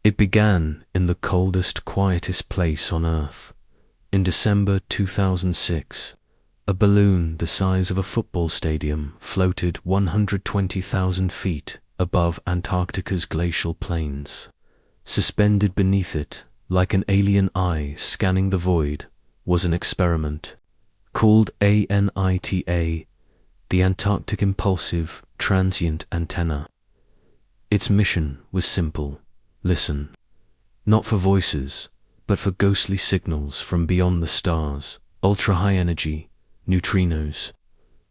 It began in the coldest, quietest place on Earth. In December 2006, a balloon the size of a football stadium floated 120,000 feet above Antarctica's glacial plains. Suspended beneath it, like an alien eye scanning the void, was an experiment called ANITA, the Antarctic Impulsive Transient Antenna. Its mission was simple: listen, not for voices, but for ghostly signals from beyond the stars, ultra-high energy, neutrinos,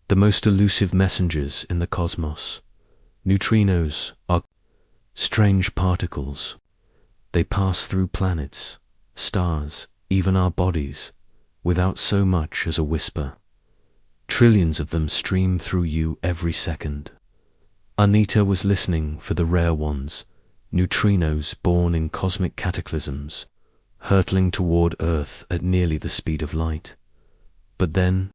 the most elusive messengers in the cosmos. Neutrinos are strange particles. They pass through planets, stars, even our bodies, without so much as a whisper. Trillions of them stream through you every second. Anita was listening for the rare ones, neutrinos born in cosmic cataclysms, hurtling toward Earth at nearly the speed of light. But then,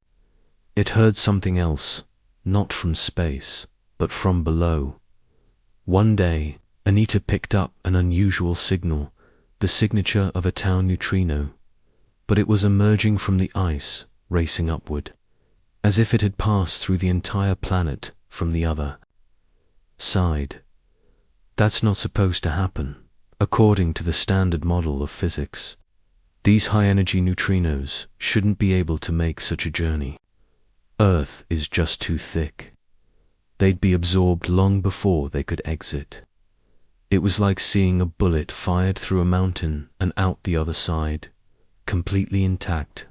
it heard something else, not from space, but from below. One day, Anita picked up an unusual signal, the signature of a tau neutrino, but it was emerging from the ice, racing upward, as if it had passed through the entire planet from the other side. That's not supposed to happen, according to the standard model of physics. These high-energy neutrinos shouldn't be able to make such a journey. Earth is just too thick. They'd be absorbed long before they could exit. It was like seeing a bullet fired through a mountain and out the other side, completely intact.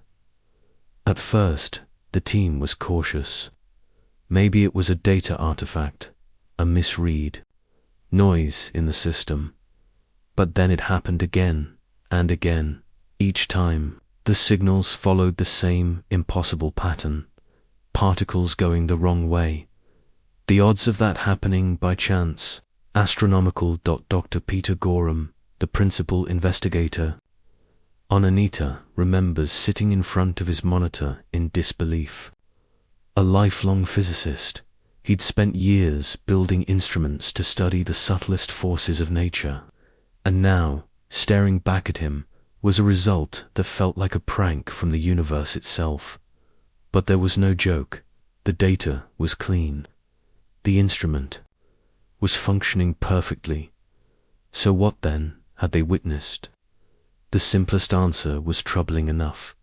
At first, the team was cautious. Maybe it was a data artifact, a misread, noise in the system. But then it happened again and again. Each time, the signals followed the same impossible pattern, particles going the wrong way. The odds of that happening by chance, astronomical. Dr. Peter Gorham, the principal investigator on Anita, remembers sitting in front of his monitor in disbelief. A lifelong physicist, he'd spent years building instruments to study the subtlest forces of nature, and now, staring back at him, was a result that felt like a prank from the universe itself. But there was no joke. The data was clean. The instrument was functioning perfectly. So what then had they witnessed? The simplest answer was troubling enough.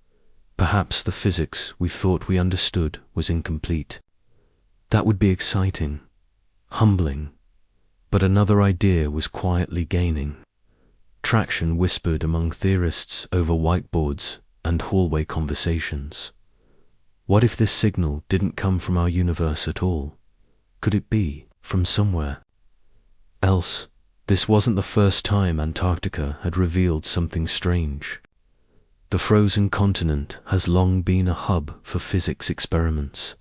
Perhaps the physics we thought we understood was incomplete. That would be exciting, humbling, but another idea was quietly gaining. Traction whispered among theorists over whiteboards and hallway conversations. What if this signal didn't come from our universe at all? Could it be from somewhere else? This wasn't the first time Antarctica had revealed something strange. The frozen continent has long been a hub for physics experiments,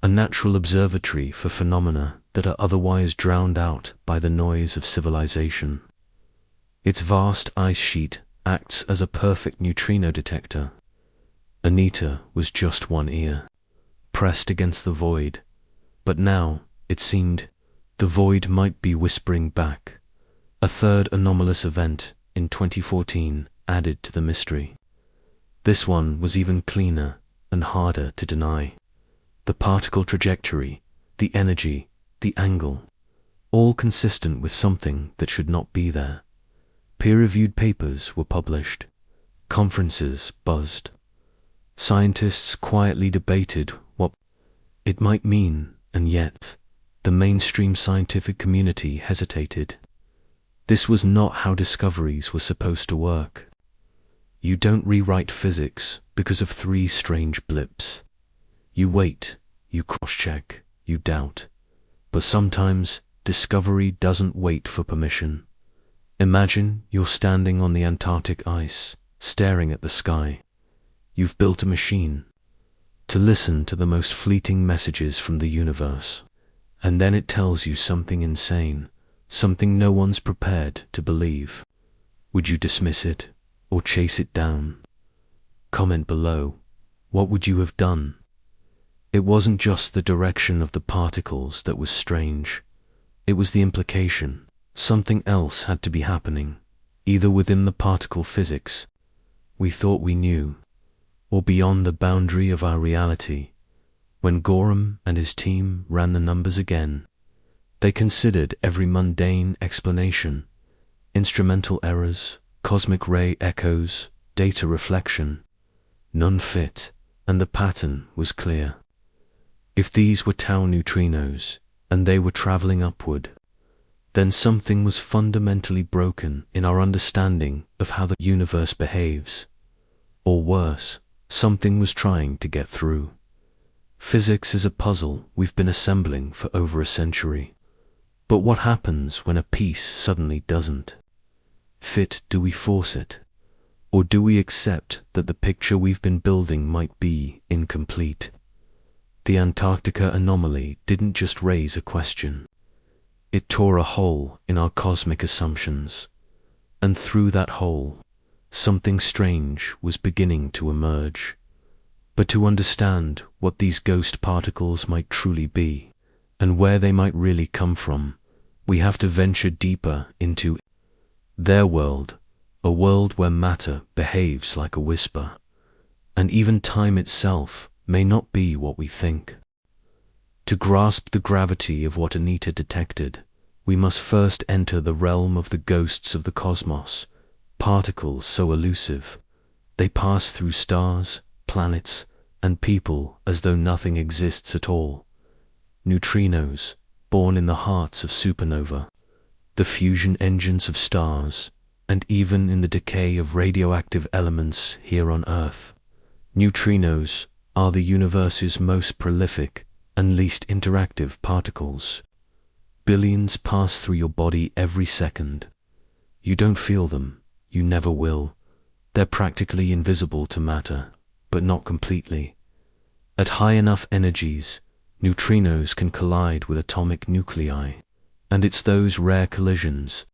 a natural observatory for phenomena that are otherwise drowned out by the noise of civilization. Its vast ice sheet acts as a perfect neutrino detector. Anita was just one ear, pressed against the void, but now, it seemed, the void might be whispering back. A third anomalous event in 2014 added to the mystery. This one was even cleaner and harder to deny. The particle trajectory, the energy, the angle, all consistent with something that should not be there. Peer-reviewed papers were published. Conferences buzzed. Scientists quietly debated what it might mean, and yet the mainstream scientific community hesitated. This was not how discoveries were supposed to work. You don't rewrite physics because of 3 strange blips. You wait, you cross-check, you doubt. But sometimes discovery doesn't wait for permission. Imagine you're standing on the Antarctic ice, staring at the sky. You've built a machine to listen to the most fleeting messages from the universe, and then it tells you something insane, something no one's prepared to believe. Would you dismiss it or chase it down? Comment below. What would you have done? It wasn't just the direction of the particles that was strange. It was the implication. Something else had to be happening, either within the particle physics we thought we knew, or beyond the boundary of our reality. When Gorham and his team ran the numbers again, they considered every mundane explanation: instrumental errors, cosmic ray echoes, data reflection. None fit, and the pattern was clear. If these were tau neutrinos, and they were traveling upward, then something was fundamentally broken in our understanding of how the universe behaves. Or worse, something was trying to get through. Physics is a puzzle we've been assembling for over a century. But what happens when a piece suddenly doesn't fit? Do we force it? Or do we accept that the picture we've been building might be incomplete? The Antarctica anomaly didn't just raise a question. It tore a hole in our cosmic assumptions. And through that hole, something strange was beginning to emerge. But to understand what these ghost particles might truly be, and where they might really come from, we have to venture deeper into their world, a world where matter behaves like a whisper, and even time itself may not be what we think. To grasp the gravity of what Anita detected, we must first enter the realm of the ghosts of the cosmos, particles so elusive. They pass through stars, planets, and people as though nothing exists at all. Neutrinos, born in the hearts of supernova, the fusion engines of stars, and even in the decay of radioactive elements here on Earth. Neutrinos are the universe's most prolific and least interactive particles. Billions pass through your body every second. You don't feel them, you never will. They're practically invisible to matter, but not completely. At high enough energies, neutrinos can collide with atomic nuclei, and it's those rare collisions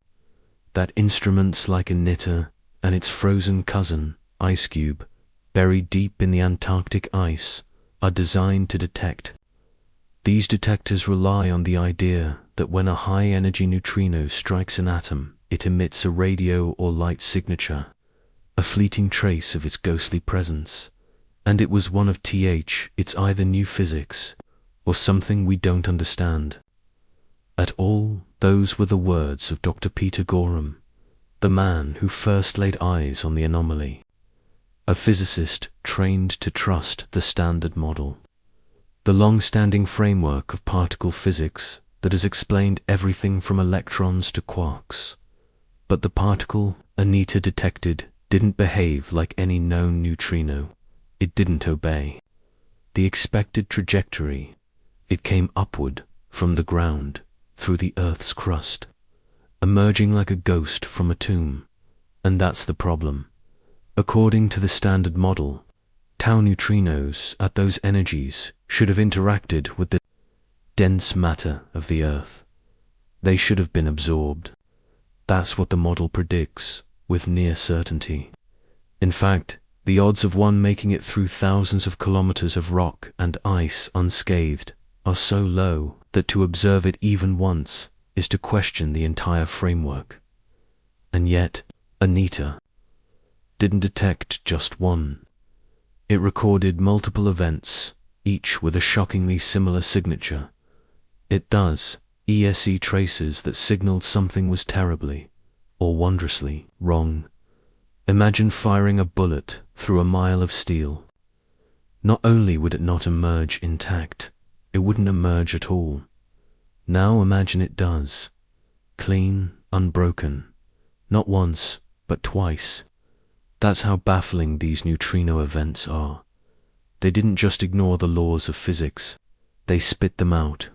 that instruments like Anita and its frozen cousin, Ice Cube, buried deep in the Antarctic ice, are designed to detect. These detectors rely on the idea that when a high-energy neutrino strikes an atom, it emits a radio or light signature, a fleeting trace of its ghostly presence. And it was one of it's either new physics or something we don't understand at all. Those were the words of Dr. Peter Gorham, the man who first laid eyes on the anomaly, a physicist trained to trust the Standard Model, the long-standing framework of particle physics that has explained everything from electrons to quarks. But the particle Anita detected didn't behave like any known neutrino. It didn't obey the expected trajectory. It came upward from the ground, through the Earth's crust, emerging like a ghost from a tomb. And that's the problem. According to the Standard Model, tau neutrinos at those energies should have interacted with the dense matter of the Earth. They should have been absorbed. That's what the model predicts with near certainty. In fact, the odds of one making it through thousands of kilometers of rock and ice unscathed are so low that to observe it even once is to question the entire framework. And yet, Anita didn't detect just one. It recorded multiple events, each with a shockingly similar signature. It does ESE traces that signaled something was terribly, or wondrously, wrong. Imagine firing a bullet through a mile of steel. Not only would it not emerge intact, it wouldn't emerge at all. Now imagine it does. Clean, unbroken. Not once, but twice. That's how baffling these neutrino events are. They didn't just ignore the laws of physics, they spit them out.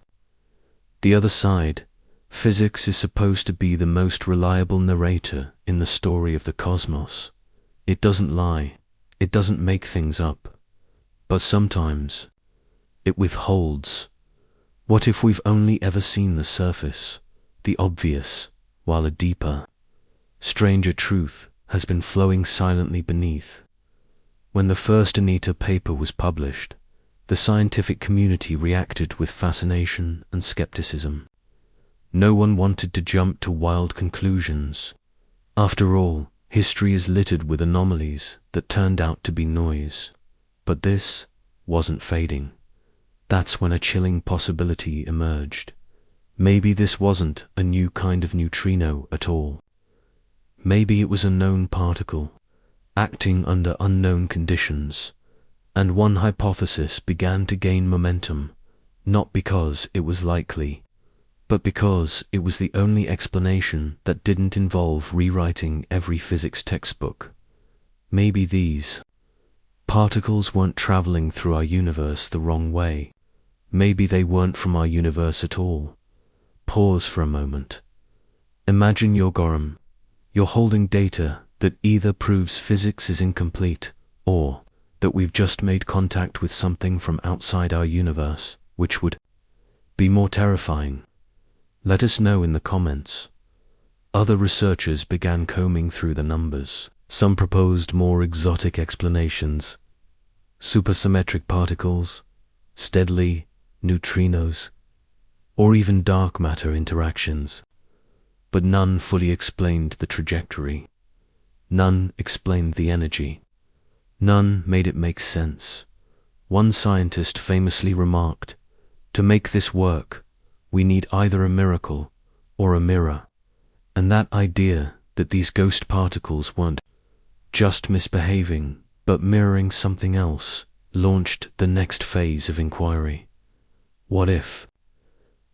The other side, physics is supposed to be the most reliable narrator in the story of the cosmos. It doesn't lie, it doesn't make things up. But sometimes, it withholds. What if we've only ever seen the surface, the obvious, while a deeper, stranger truth has been flowing silently beneath? When the first Anita paper was published, the scientific community reacted with fascination and skepticism. No one wanted to jump to wild conclusions. After all, history is littered with anomalies that turned out to be noise. But this wasn't fading. That's when a chilling possibility emerged. Maybe this wasn't a new kind of neutrino at all. Maybe it was a known particle, acting under unknown conditions, and one hypothesis began to gain momentum, not because it was likely, but because it was the only explanation that didn't involve rewriting every physics textbook. Maybe these particles weren't traveling through our universe the wrong way. Maybe they weren't from our universe at all. Pause for a moment. Imagine you're Gorham. You're holding data that either proves physics is incomplete, or that we've just made contact with something from outside our universe, which would be more terrifying. Let us know in the comments. Other researchers began combing through the numbers. Some proposed more exotic explanations: supersymmetric particles, steadily, neutrinos, or even dark matter interactions. But none fully explained the trajectory. None explained the energy. None made it make sense. One scientist famously remarked, "To make this work, we need either a miracle or a mirror." And that idea that these ghost particles weren't just misbehaving, but mirroring something else, launched the next phase of inquiry. What if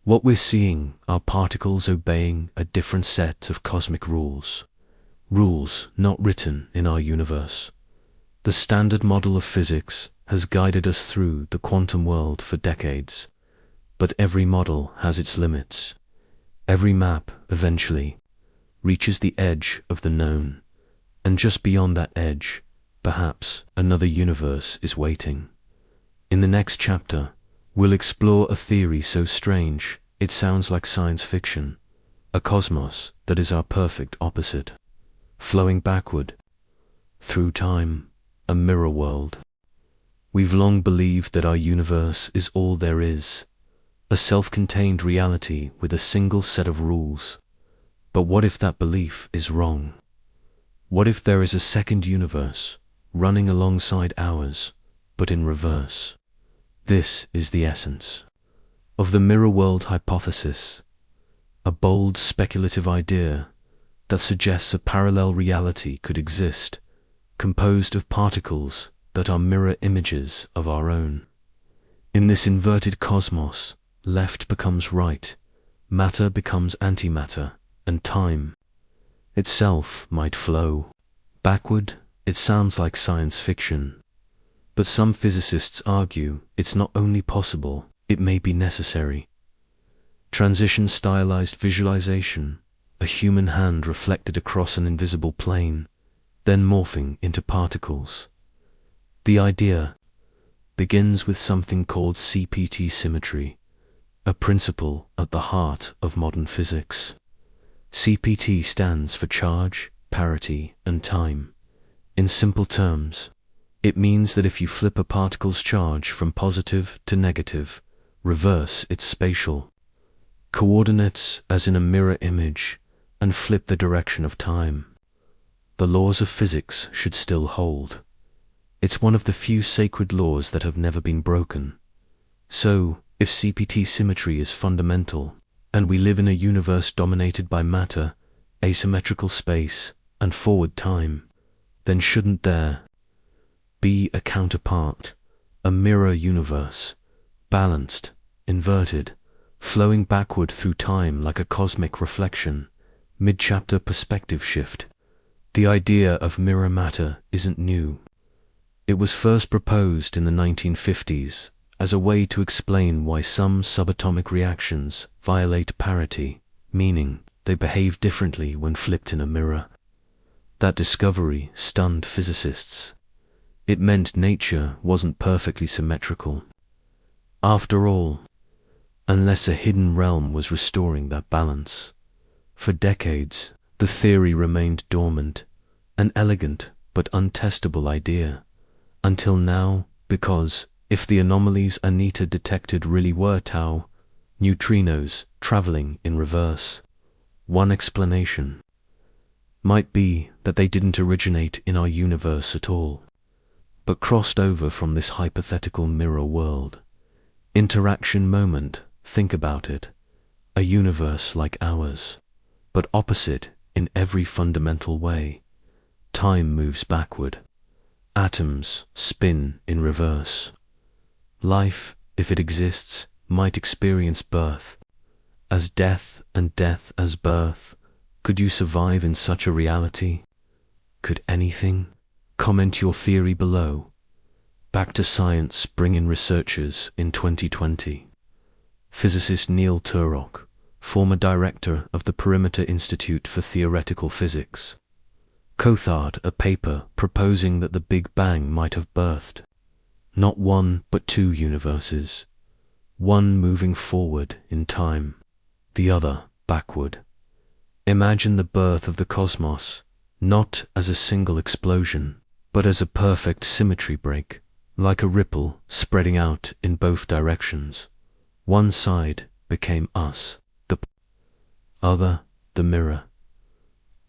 what we're seeing are particles obeying a different set of cosmic rules? Rules not written in our universe. The standard model of physics has guided us through the quantum world for decades, but every model has its limits. Every map eventually reaches the edge of the known, and just beyond that edge, perhaps another universe is waiting. In the next chapter, we'll explore a theory so strange it sounds like science fiction, a cosmos that is our perfect opposite, flowing backward through time, a mirror world. We've long believed that our universe is all there is, a self-contained reality with a single set of rules. But what if that belief is wrong? What if there is a second universe, running alongside ours, but in reverse? This is the essence of the mirror world hypothesis, a bold speculative idea that suggests a parallel reality could exist, composed of particles that are mirror images of our own. In this inverted cosmos, left becomes right, matter becomes antimatter, and time itself might flow backward. It sounds like science fiction, but some physicists argue it's not only possible, it may be necessary. Transition stylized visualization, a human hand reflected across an invisible plane, then morphing into particles. The idea begins with something called CPT symmetry, a principle at the heart of modern physics. CPT stands for charge, parity, and time. In simple terms, it means that if you flip a particle's charge from positive to negative, reverse its spatial coordinates as in a mirror image, and flip the direction of time, the laws of physics should still hold. It's one of the few sacred laws that have never been broken. So, if CPT symmetry is fundamental, and we live in a universe dominated by matter, asymmetrical space, and forward time, then shouldn't there be a counterpart, a mirror universe, balanced, inverted, flowing backward through time like a cosmic reflection? Mid-chapter perspective shift. The idea of mirror matter isn't new. It was first proposed in the 1950s as a way to explain why some subatomic reactions violate parity, meaning they behave differently when flipped in a mirror. That discovery stunned physicists. It meant nature wasn't perfectly symmetrical. After all, unless a hidden realm was restoring that balance. For decades, the theory remained dormant, an elegant but untestable idea, until now, because if the anomalies Anita detected really were tau, neutrinos traveling in reverse, one explanation Might be that they didn't originate in our universe at all, but crossed over from this hypothetical mirror world. Interaction moment, think about it. A universe like ours, but opposite in every fundamental way. Time moves backward. Atoms spin in reverse. Life, if it exists, might experience birth as death and death as birth. Could you survive in such a reality? Could anything? Comment your theory below. Back to science, bring in researchers in 2020. Physicist Neil Turok, former director of the Perimeter Institute for Theoretical Physics, co-authored a paper proposing that the Big Bang might have birthed not one but two universes, one moving forward in time, the other backward. Imagine the birth of the cosmos, not as a single explosion, but as a perfect symmetry break, like a ripple spreading out in both directions. One side became us, the other, the mirror.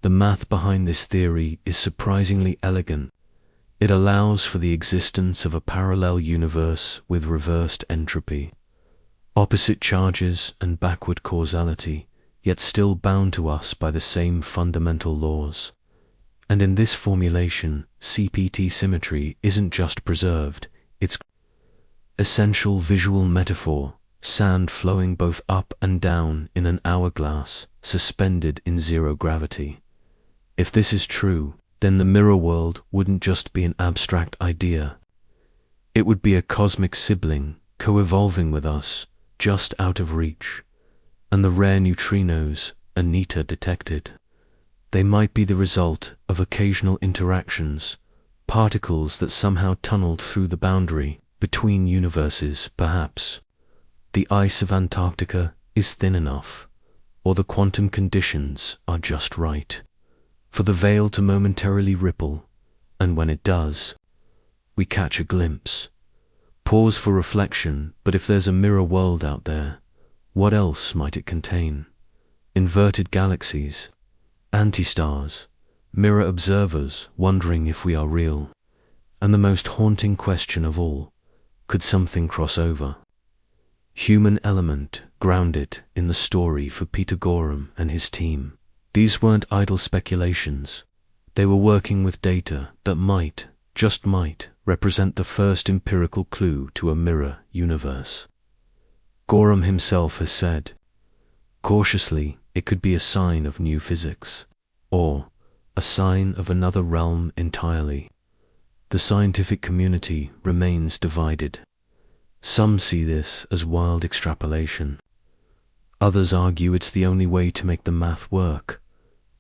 The math behind this theory is surprisingly elegant. It allows for the existence of a parallel universe with reversed entropy, opposite charges and backward causality, yet still bound to us by the same fundamental laws. And in this formulation, CPT symmetry isn't just preserved, it's essential visual metaphor, sand flowing both up and down in an hourglass, suspended in zero gravity. If this is true, then the mirror world wouldn't just be an abstract idea. It would be a cosmic sibling, co-evolving with us, just out of reach. And the rare neutrinos Anita detected, they might be the result of occasional interactions, particles that somehow tunneled through the boundary between universes, perhaps. The ice of Antarctica is thin enough, or the quantum conditions are just right, for the veil to momentarily ripple, and when it does, we catch a glimpse. Pause for reflection, but if there's a mirror world out there, what else might it contain? Inverted galaxies, anti-stars, mirror observers wondering if we are real. And the most haunting question of all, could something cross over? Human element grounded in the story for Peter Gorham and his team. These weren't idle speculations. They were working with data that might, just might, represent the first empirical clue to a mirror universe. Gorham himself has said, cautiously, it could be a sign of new physics, or a sign of another realm entirely. The scientific community remains divided. Some see this as wild extrapolation. Others argue it's the only way to make the math work.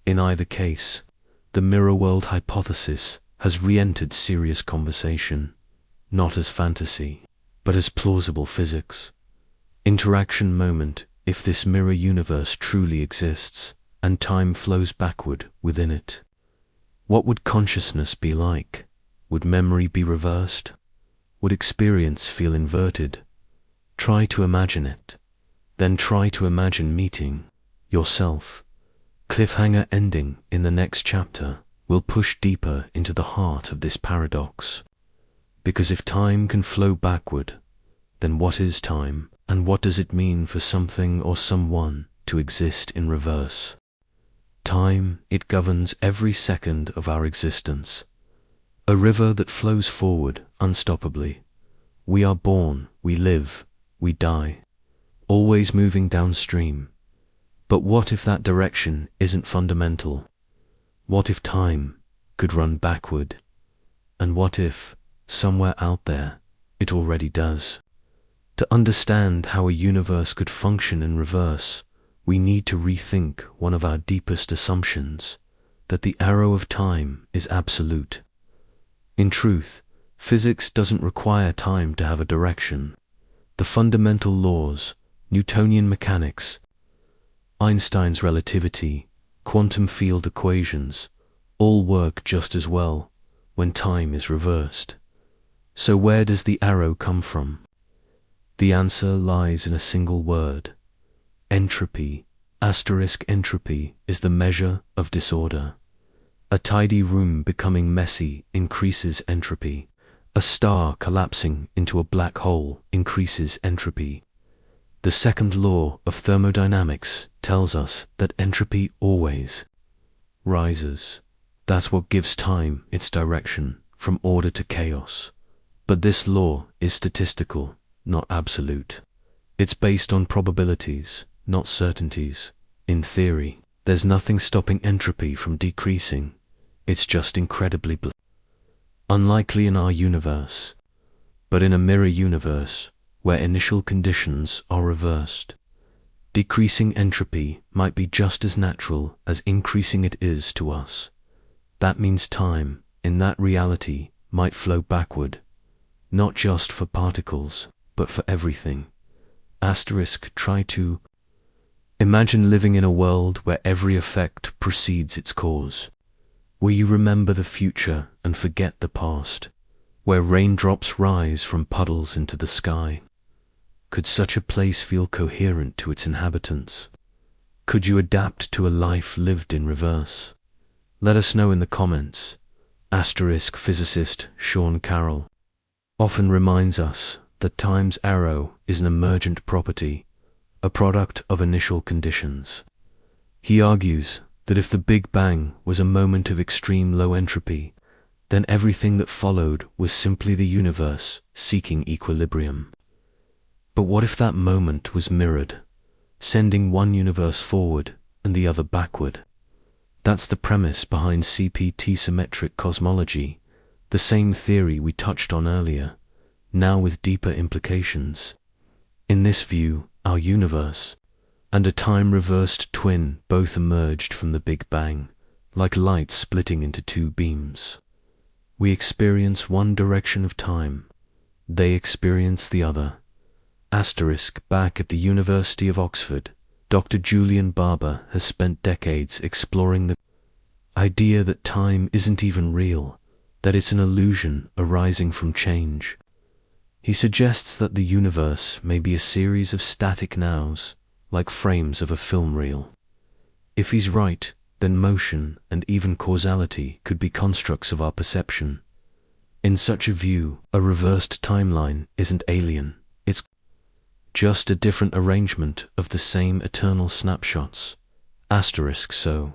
In either case, the mirror world hypothesis has re-entered serious conversation, not as fantasy, but as plausible physics. Interaction moment, if this mirror universe truly exists, and time flows backward within it. What would consciousness be like? Would memory be reversed? Would experience feel inverted? Try to imagine it. Then try to imagine meeting yourself. Cliffhanger ending in the next chapter will push deeper into the heart of this paradox. Because if time can flow backward, then what is time, and what does it mean for something or someone to exist in reverse? Time, it governs every second of our existence. A river that flows forward unstoppably. We are born, we live, we die, always moving downstream. But what if that direction isn't fundamental? What if time could run backward? And what if, somewhere out there, it already does? To understand how a universe could function in reverse, we need to rethink one of our deepest assumptions, that the arrow of time is absolute. In truth, physics doesn't require time to have a direction. The fundamental laws, Newtonian mechanics, Einstein's relativity, quantum field equations, all work just as well when time is reversed. So where does the arrow come from? The answer lies in a single word: entropy. Entropy is the measure of disorder. A tidy room becoming messy increases entropy. A star collapsing into a black hole increases entropy. The second law of thermodynamics tells us that entropy always rises. That's what gives time its direction, from order to chaos. But this law is statistical, not absolute. It's based on probabilities, not certainties. In theory, there's nothing stopping entropy from decreasing. It's just incredibly unlikely in our universe. But in a mirror universe, where initial conditions are reversed, decreasing entropy might be just as natural as increasing it is to us. That means time, in that reality, might flow backward, not just for particles, but for everything. Try to imagine living in a world where every effect precedes its cause, where you remember the future and forget the past, where raindrops rise from puddles into the sky. Could such a place feel coherent to its inhabitants? Could you adapt to a life lived in reverse? Let us know in the comments. Physicist Sean Carroll often reminds us that time's arrow is an emergent property, a product of initial conditions. He argues that if the Big Bang was a moment of extreme low entropy, then everything that followed was simply the universe seeking equilibrium. But what if that moment was mirrored, sending one universe forward and the other backward? That's the premise behind CPT-symmetric cosmology, the same theory we touched on earlier, now with deeper implications. In this view, our universe and a time-reversed twin both emerged from the Big Bang, like light splitting into two beams. We experience one direction of time, they experience the other. Back at the University of Oxford, Dr. Julian Barber has spent decades exploring the idea that time isn't even real, that it's an illusion arising from change. He suggests that the universe may be a series of static nows, like frames of a film reel. If he's right, then motion and even causality could be constructs of our perception. In such a view, a reversed timeline isn't alien, it's just a different arrangement of the same eternal snapshots. So,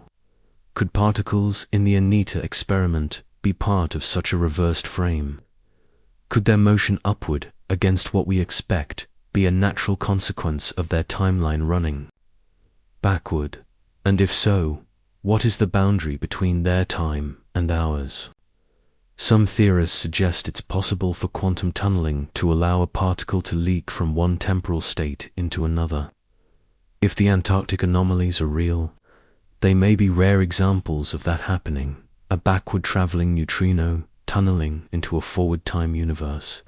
could particles in the Anita experiment be part of such a reversed frame? Could their motion upward against what we expect be a natural consequence of their timeline running backward? And if so, what is the boundary between their time and ours? Some theorists suggest it's possible for quantum tunneling to allow a particle to leak from one temporal state into another. If the Antarctic anomalies are real, they may be rare examples of that happening, a backward-traveling neutrino tunneling into a forward-time universe,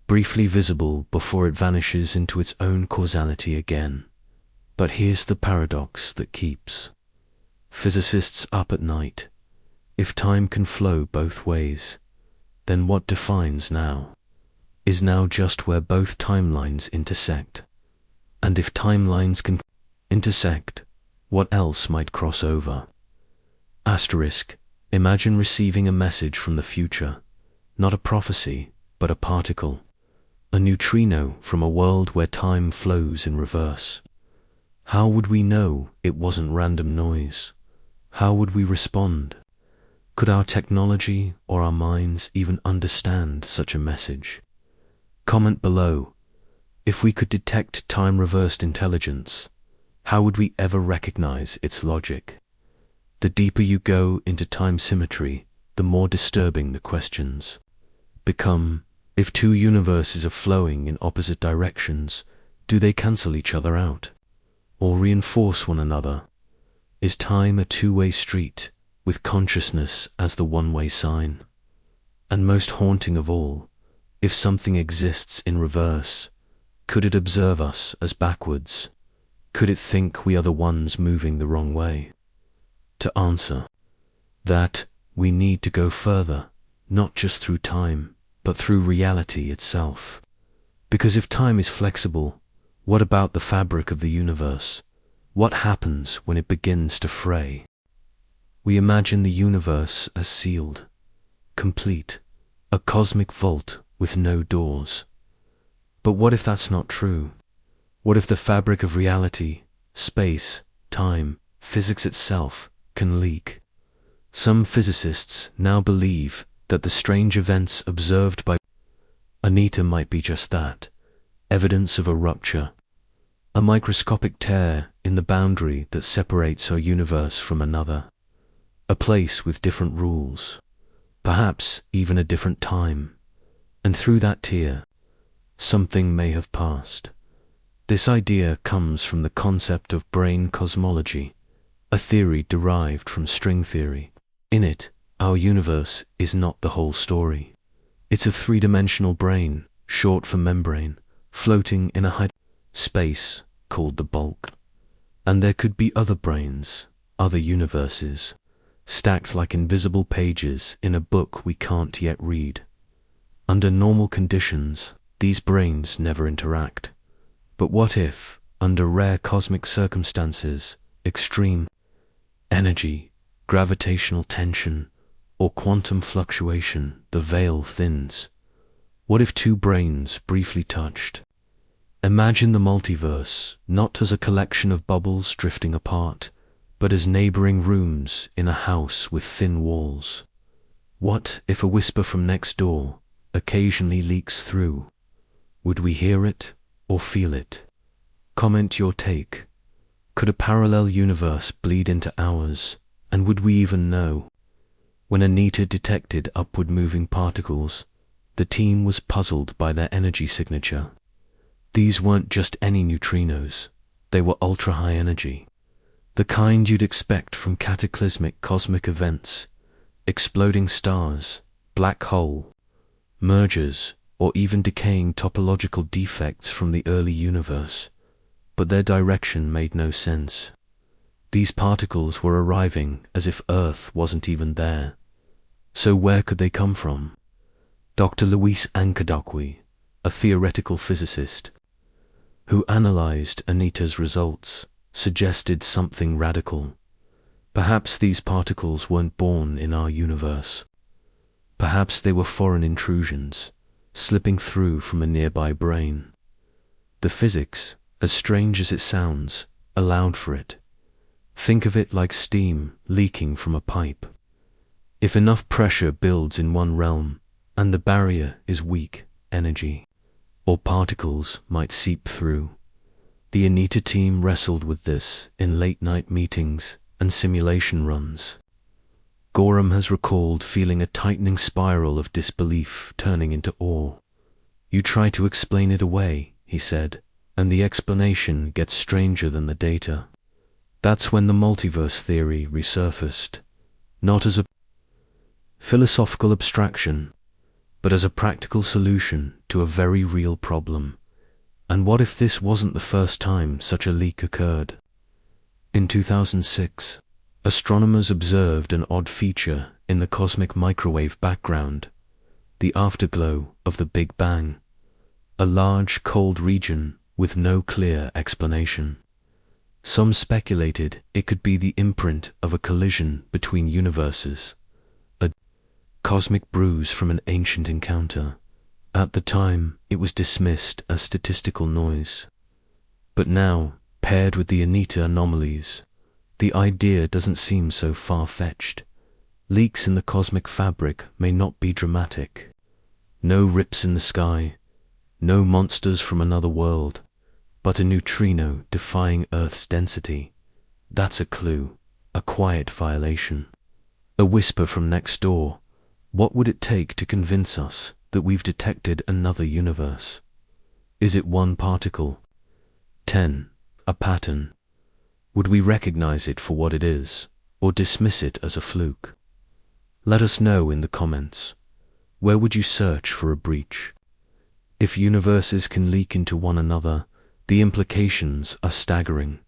briefly visible before it vanishes into its own causality again. But here's the paradox that keeps physicists up at night. If time can flow both ways, then what defines now? Is now just where both timelines intersect? And if timelines can intersect, what else might cross over? Imagine receiving a message from the future, not a prophecy, but a particle, a neutrino from a world where time flows in reverse. How would we know it wasn't random noise? How would we respond? Could our technology or our minds even understand such a message? Comment below. If we could detect time-reversed intelligence, how would we ever recognize its logic? The deeper you go into time symmetry, the more disturbing the questions become. If two universes are flowing in opposite directions, do they cancel each other out? Or reinforce one another? Is time a two-way street, with consciousness as the one-way sign? And most haunting of all, if something exists in reverse, could it observe us as backwards? Could it think we are the ones moving the wrong way? To answer that, we need to go further, not just through time, but through reality itself. Because if time is flexible, what about the fabric of the universe? What happens when it begins to fray? We imagine the universe as sealed, complete, a cosmic vault with no doors. But what if that's not true? What if the fabric of reality, space, time, physics itself, can leak? Some physicists now believe that the strange events observed by Anita might be just that, evidence of a rupture, a microscopic tear in the boundary that separates our universe from another, a place with different rules, perhaps even a different time, and through that tear, something may have passed. This idea comes from the concept of brain cosmology, a theory derived from string theory. In it, our universe is not the whole story. It's a three-dimensional brain, short for membrane, floating in a high space called the bulk. And there could be other brains, other universes, stacked like invisible pages in a book we can't yet read. Under normal conditions, these brains never interact. But what if, under rare cosmic circumstances, extreme energy, gravitational tension, or quantum fluctuation, the veil thins? What if two brains briefly touched? Imagine the multiverse not as a collection of bubbles drifting apart, but as neighboring rooms in a house with thin walls. What if a whisper from next door occasionally leaks through? Would we hear it or feel it? Comment your take. Could a parallel universe bleed into ours, and would we even know? When Anita detected upward moving particles, the team was puzzled by their energy signature. These weren't just any neutrinos, they were ultra-high energy, the kind you'd expect from cataclysmic cosmic events, exploding stars, black hole, mergers, or even decaying topological defects from the early universe. But their direction made no sense. These particles were arriving as if Earth wasn't even there. So where could they come from? Dr. Luis Ankadokwi, a theoretical physicist, who analyzed Anita's results, suggested something radical. Perhaps these particles weren't born in our universe. Perhaps they were foreign intrusions, slipping through from a nearby brain. The physics, as strange as it sounds, allowed for it. Think of it like steam leaking from a pipe. If enough pressure builds in one realm, and the barrier is weak energy, or particles might seep through. The Anita team wrestled with this in late-night meetings and simulation runs. Gorham has recalled feeling a tightening spiral of disbelief turning into awe. You try to explain it away, he said, and the explanation gets stranger than the data. That's when the multiverse theory resurfaced, not as a philosophical abstraction, but as a practical solution to a very real problem. And what if this wasn't the first time such a leak occurred? In 2006, astronomers observed an odd feature in the cosmic microwave background, the afterglow of the Big Bang, a large cold region with no clear explanation. Some speculated it could be the imprint of a collision between universes, a cosmic bruise from an ancient encounter. At the time, it was dismissed as statistical noise. But now, paired with the Anita anomalies, the idea doesn't seem so far-fetched. Leaks in the cosmic fabric may not be dramatic. No rips in the sky, no monsters from another world, but a neutrino defying Earth's density. That's a clue, a quiet violation. A whisper from next door. What would it take to convince us that we've detected another universe? Is it one particle? 10. A pattern? Would we recognize it for what it is, or dismiss it as a fluke? Let us know in the comments. Where would you search for a breach? If universes can leak into one another, the implications are staggering.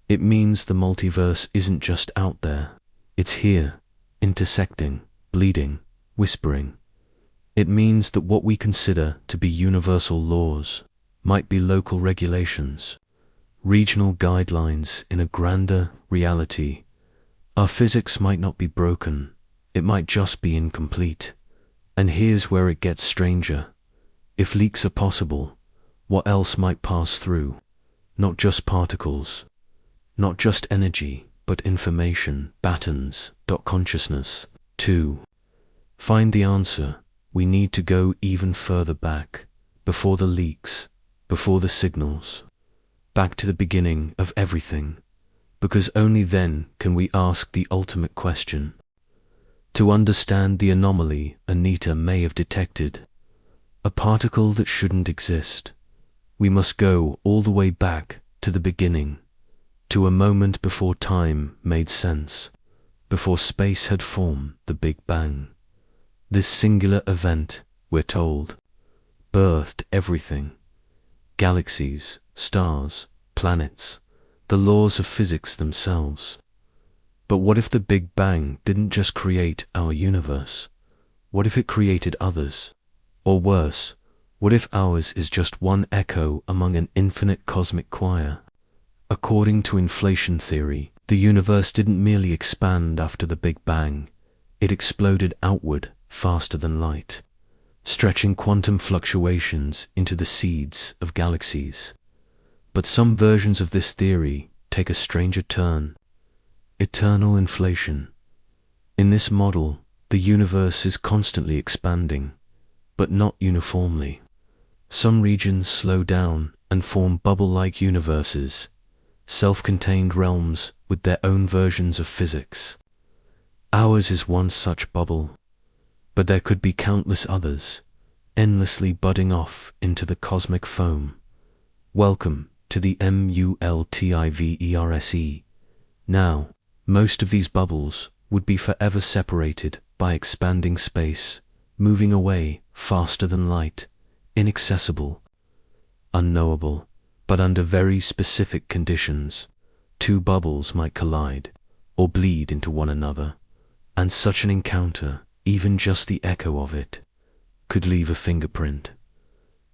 It means the multiverse isn't just out there. It's here, intersecting, bleeding, whispering. It means that what we consider to be universal laws might be local regulations, regional guidelines in a grander reality, Our physics might not be broken, it might just be incomplete. And here's where it gets stranger. If leaks are possible, what else might pass through? Not just particles, not just energy, but information, patterns, consciousness. 2. Find the answer. We need to go even further back, before the leaks, before the signals, back to the beginning of everything, because only then can we ask the ultimate question. To understand the anomaly Anita may have detected, a particle that shouldn't exist, we must go all the way back to the beginning, to a moment before time made sense, before space had formed the Big Bang. This singular event, we're told, birthed everything: galaxies, stars, planets, the laws of physics themselves. But what if the Big Bang didn't just create our universe? What if it created others? Or worse, what if ours is just one echo among an infinite cosmic choir? According to inflation theory, the universe didn't merely expand after the Big Bang, it exploded outward faster than light, stretching quantum fluctuations into the seeds of galaxies. But some versions of this theory take a stranger turn: eternal inflation. In this model, the universe is constantly expanding, but not uniformly. Some regions slow down and form bubble-like universes, self-contained realms with their own versions of physics. Ours is one such bubble, but there could be countless others, endlessly budding off into the cosmic foam. Welcome to the Multiverse. Now, most of these bubbles would be forever separated by expanding space, moving away faster than light, inaccessible, unknowable. But under very specific conditions, two bubbles might collide or bleed into one another, and such an encounter, even just the echo of it, could leave a fingerprint.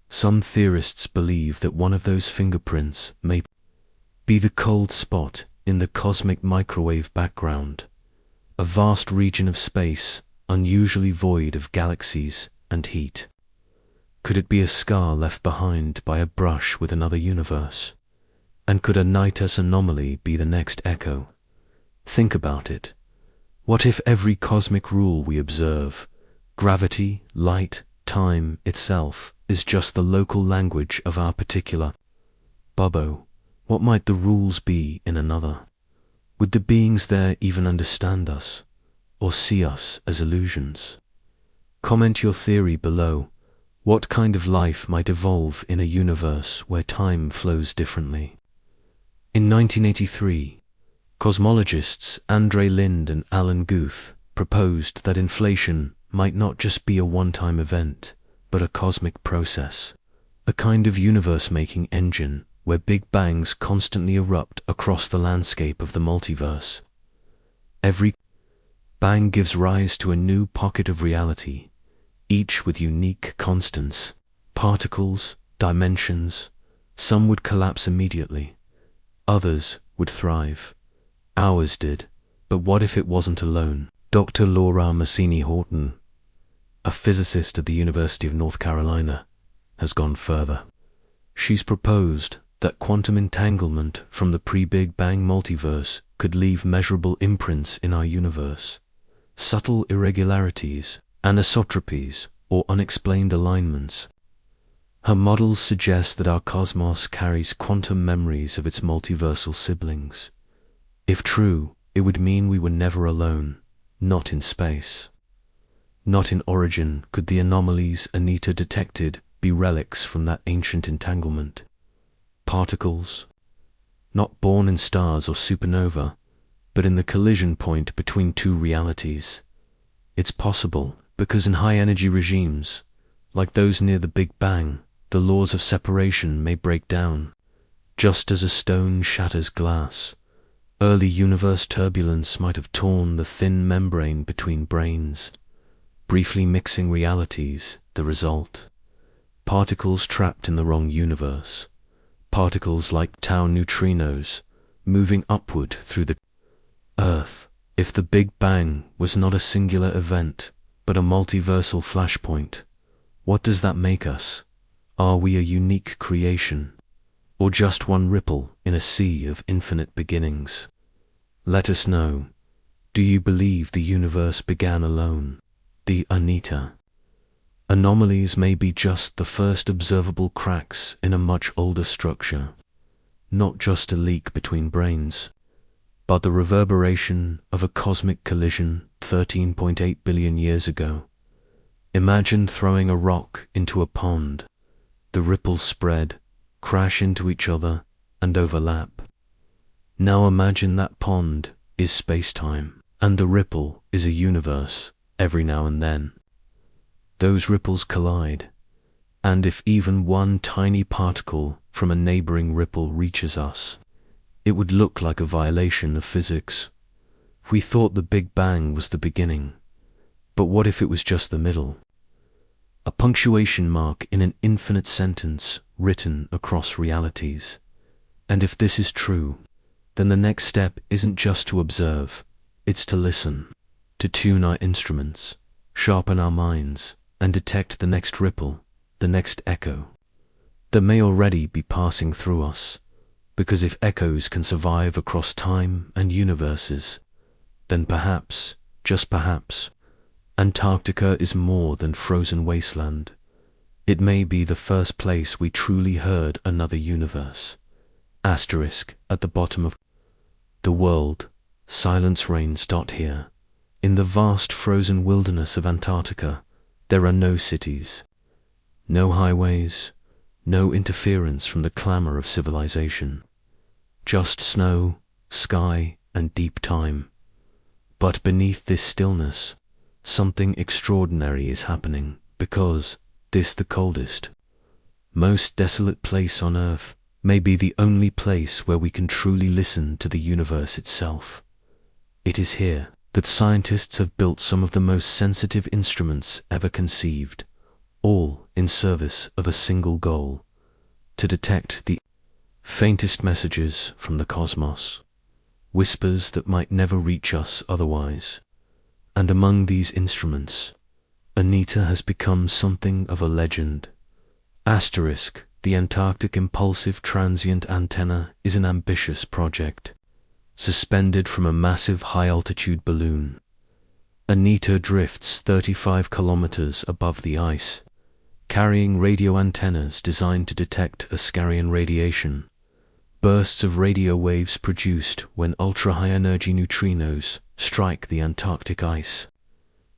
Some theorists believe that one of those fingerprints may be the cold spot in the cosmic microwave background, a vast region of space unusually void of galaxies and heat. Could it be a scar left behind by a brush with another universe? And could a Nitus anomaly be the next echo? Think about it. What if every cosmic rule we observe, gravity, light, time itself, is just the local language of our particular bubble? What might the rules be in another? Would the beings there even understand us, or see us as illusions? Comment your theory below. What kind of life might evolve in a universe where time flows differently? In 1983, cosmologists Andre Lind and Alan Guth proposed that inflation might not just be a one-time event, but a cosmic process, a kind of universe-making engine where Big Bangs constantly erupt across the landscape of the multiverse. Every bang gives rise to a new pocket of reality, each with unique constants, particles, dimensions. Some would collapse immediately, others would thrive. Ours did, but what if it wasn't alone? Dr. Laura Massini-Horton, a physicist at the University of North Carolina, has gone further. She's proposed that quantum entanglement from the pre-Big Bang multiverse could leave measurable imprints in our universe, subtle irregularities, anisotropies, or unexplained alignments. Her models suggest that our cosmos carries quantum memories of its multiversal siblings. If true, it would mean we were never alone, not in space. Not in origin could the anomalies Anita detected be relics from that ancient entanglement. Particles, not born in stars or supernova, but in the collision point between two realities. It's possible because in high-energy regimes, like those near the Big Bang, the laws of separation may break down, just as a stone shatters glass. Early universe turbulence might have torn the thin membrane between brains, briefly mixing realities. The result: particles trapped in the wrong universe, particles like tau neutrinos moving upward through the Earth, If the Big Bang was not a singular event, but a multiversal flashpoint, what does that make us? Are we a unique creation, or just one ripple in a sea of infinite beginnings? Let us know. Do you believe the universe began alone? The Anita. Anomalies may be just the first observable cracks in a much older structure, not just a leak between brains, but the reverberation of a cosmic collision 13.8 billion years ago. Imagine throwing a rock into a pond. The ripples spread, crash into each other, and overlap. Now imagine that pond is space-time, and the ripple is a universe every now and then. Those ripples collide, and if even one tiny particle from a neighboring ripple reaches us, it would look like a violation of physics. We thought the Big Bang was the beginning, but what if it was just the middle? A punctuation mark in an infinite sentence written across realities. And if this is true, then the next step isn't just to observe, it's to listen, to tune our instruments, sharpen our minds, and detect the next ripple, the next echo that may already be passing through us. Because if echoes can survive across time and universes, then perhaps, just perhaps, Antarctica is more than frozen wasteland. It may be the first place we truly heard another universe. Asterisk at the bottom of the world, silence reigns. Here. In the vast frozen wilderness of Antarctica, there are no cities, no highways, no interference from the clamor of civilization. Just snow, sky, and deep time. But beneath this stillness, something extraordinary is happening, because this, the coldest, most desolate place on Earth, may be the only place where we can truly listen to the universe itself. It is here that scientists have built some of the most sensitive instruments ever conceived, all in service of a single goal: to detect the faintest messages from the cosmos, whispers that might never reach us otherwise. And among these instruments, Anita has become something of a legend. Asterisk, the Antarctic Impulsive Transient Antenna is an ambitious project. Suspended from a massive high-altitude balloon, Anita drifts 35 kilometers above the ice, carrying radio antennas designed to detect Ascarian radiation, bursts of radio waves produced when ultra-high-energy neutrinos strike the Antarctic ice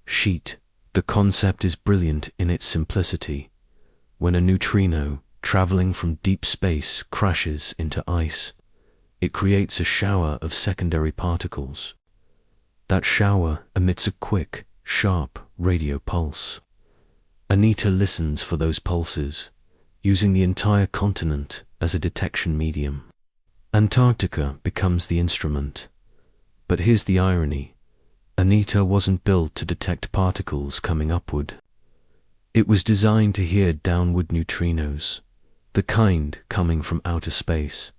sheet. The concept is brilliant in its simplicity. When a neutrino, traveling from deep space, crashes into ice, it creates a shower of secondary particles. That shower emits a quick, sharp radio pulse. Anita listens for those pulses, using the entire continent as a detection medium. Antarctica becomes the instrument. But here's the irony. Anita wasn't built to detect particles coming upward. It was designed to hear downward neutrinos, the kind coming from outer space.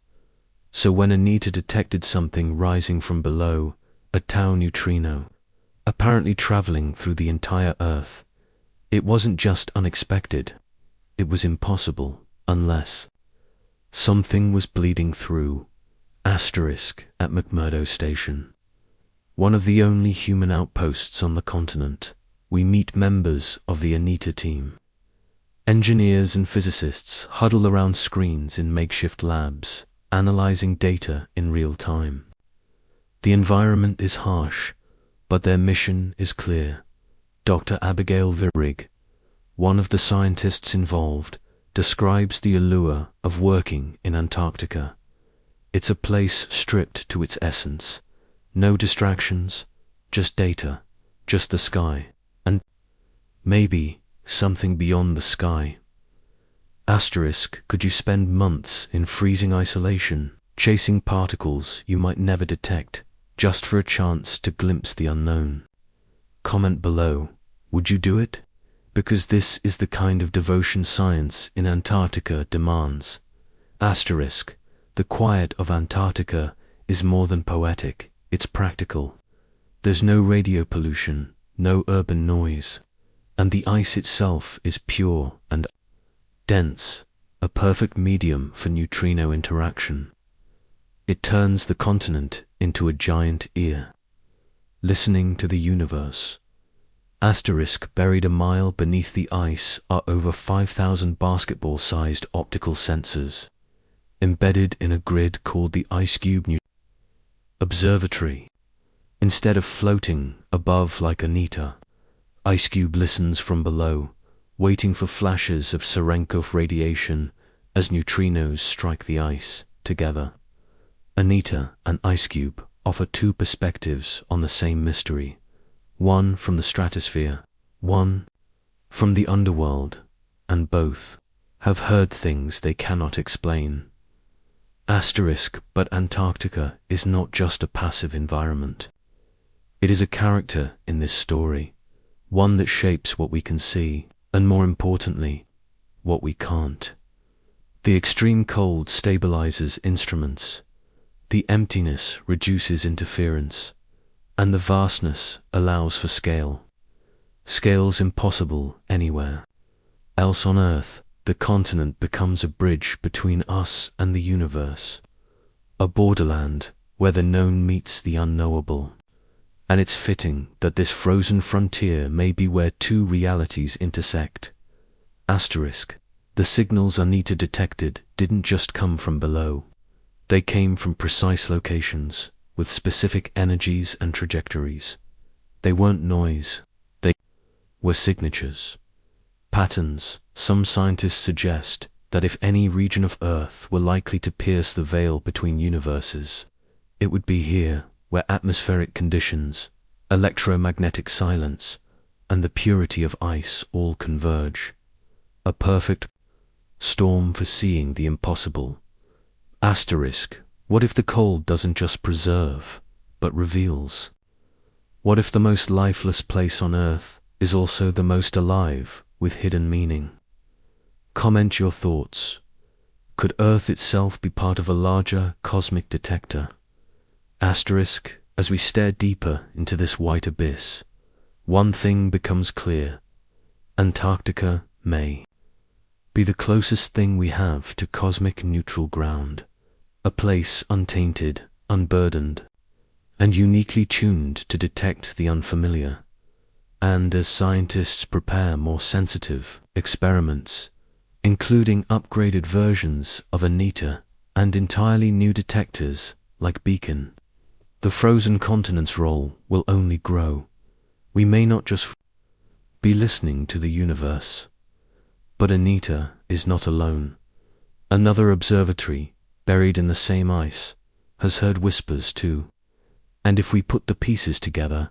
So when Anita detected something rising from below, a tau neutrino, apparently traveling through the entire Earth, it wasn't just unexpected, it was impossible, unless something was bleeding through. Asterisk at McMurdo Station, one of the only human outposts on the continent, we meet members of the Anita team. Engineers and physicists huddle around screens in makeshift labs, analyzing data in real time. The environment is harsh, but their mission is clear. Dr. Abigail Virrig, one of the scientists involved, describes the allure of working in Antarctica. It's a place stripped to its essence. No distractions, just data, just the sky, and maybe something beyond the sky. Asterisk, could you spend months in freezing isolation, chasing particles you might never detect, just for a chance to glimpse the unknown? Comment below, would you do it? Because this is the kind of devotion science in Antarctica demands. Asterisk, the quiet of Antarctica is more than poetic, it's practical. There's no radio pollution, no urban noise, and the ice itself is pure and dense, a perfect medium for neutrino interaction. It turns the continent into a giant ear, listening to the universe. Asterisk buried a mile beneath the ice are over 5,000 basketball-sized optical sensors, embedded in a grid called the IceCube Observatory. Instead of floating above like Anita, IceCube listens from below, waiting for flashes of Cherenkov radiation as neutrinos strike the ice together. Anita and IceCube offer two perspectives on the same mystery, one from the stratosphere, one from the underworld, and both have heard things they cannot explain. Asterisk, but Antarctica is not just a passive environment. It is a character in this story, one that shapes what we can see, and more importantly, what we can't. The extreme cold stabilizes instruments, the emptiness reduces interference, and the vastness allows for scale. Scales impossible anywhere else on Earth. The continent becomes a bridge between us and the universe, a borderland where the known meets the unknowable. And it's fitting that this frozen frontier may be where two realities intersect. Asterisk, the signals Anita detected didn't just come from below. They came from precise locations, with specific energies and trajectories. They weren't noise, they were signatures. Patterns. Some scientists suggest that if any region of Earth were likely to pierce the veil between universes, it would be here, where atmospheric conditions, electromagnetic silence, and the purity of ice all converge. A perfect storm for seeing the impossible. Asterisk, what if the cold doesn't just preserve, but reveals? What if the most lifeless place on Earth is also the most alive, with hidden meaning? Comment your thoughts. Could Earth itself be part of a larger cosmic detector? Asterisk, as we stare deeper into this white abyss, one thing becomes clear. Antarctica may be the closest thing we have to cosmic neutral ground, a place untainted, unburdened, and uniquely tuned to detect the unfamiliar. And as scientists prepare more sensitive experiments, including upgraded versions of Anita and entirely new detectors like Beacon, the frozen continent's role will only grow. We may not just be listening to the universe, but Anita is not alone. Another observatory, buried in the same ice, has heard whispers too. And if we put the pieces together,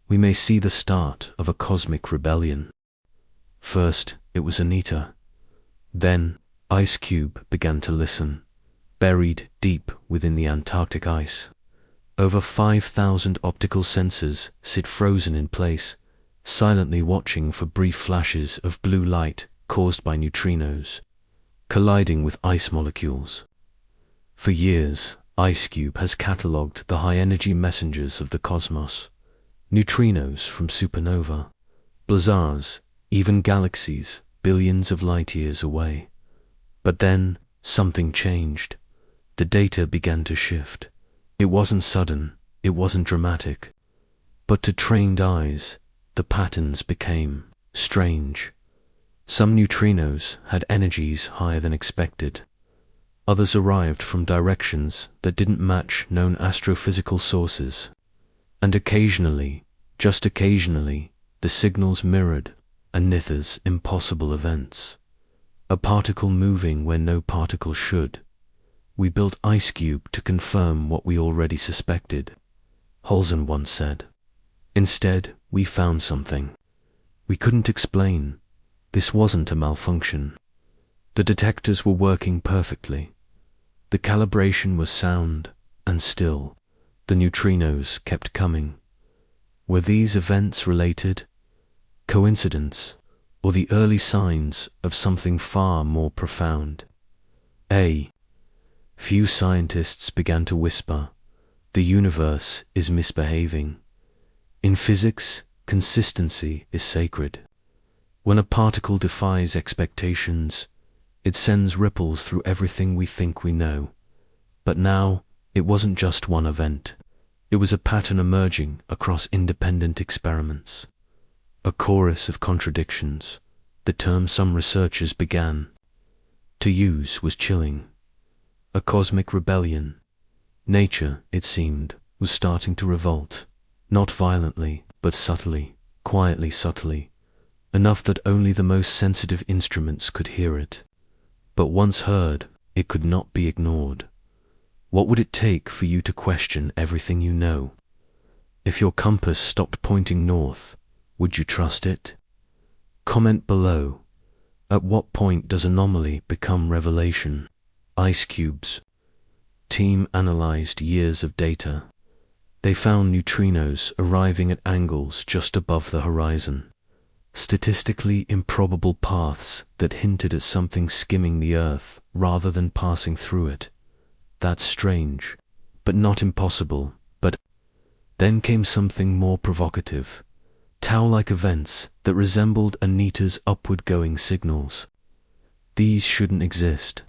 we may see the start of a cosmic rebellion. First, it was Anita. Then, IceCube began to listen, buried deep within the Antarctic ice. Over 5,000 optical sensors sit frozen in place, silently watching for brief flashes of blue light caused by neutrinos, colliding with ice molecules. For years, IceCube has catalogued the high-energy messengers of the cosmos, neutrinos from supernova, blazars, even galaxies billions of light-years away. But then, something changed. The data began to shift. It wasn't sudden, it wasn't dramatic. But to trained eyes, the patterns became strange. Some neutrinos had energies higher than expected. Others arrived from directions that didn't match known astrophysical sources. And occasionally, just occasionally, the signals mirrored Anita's impossible events. A particle moving where no particle should. We built IceCube to confirm what we already suspected, Holzen once said. Instead, we found something we couldn't explain. This wasn't a malfunction. The detectors were working perfectly. The calibration was sound, and still, the neutrinos kept coming. Were these events related? Coincidence, or the early signs of something far more profound? Few scientists began to whisper, the universe is misbehaving. In physics, consistency is sacred. When a particle defies expectations, it sends ripples through everything we think we know. But now, it wasn't just one event. It was a pattern emerging across independent experiments. A chorus of contradictions. The term some researchers began to use was chilling. A cosmic rebellion. Nature, it seemed, was starting to revolt. Not violently, but subtly, quietly subtly. Enough that only the most sensitive instruments could hear it. But once heard, it could not be ignored. What would it take for you to question everything you know? If your compass stopped pointing north, would you trust it? Comment below. At what point does anomaly become revelation? Ice cubes. Team analyzed years of data. They found neutrinos arriving at angles just above the horizon. Statistically improbable paths that hinted at something skimming the Earth rather than passing through it. That's strange, but not impossible. But then came something more provocative. Tau-like events that resembled Anita's upward-going signals. These shouldn't exist.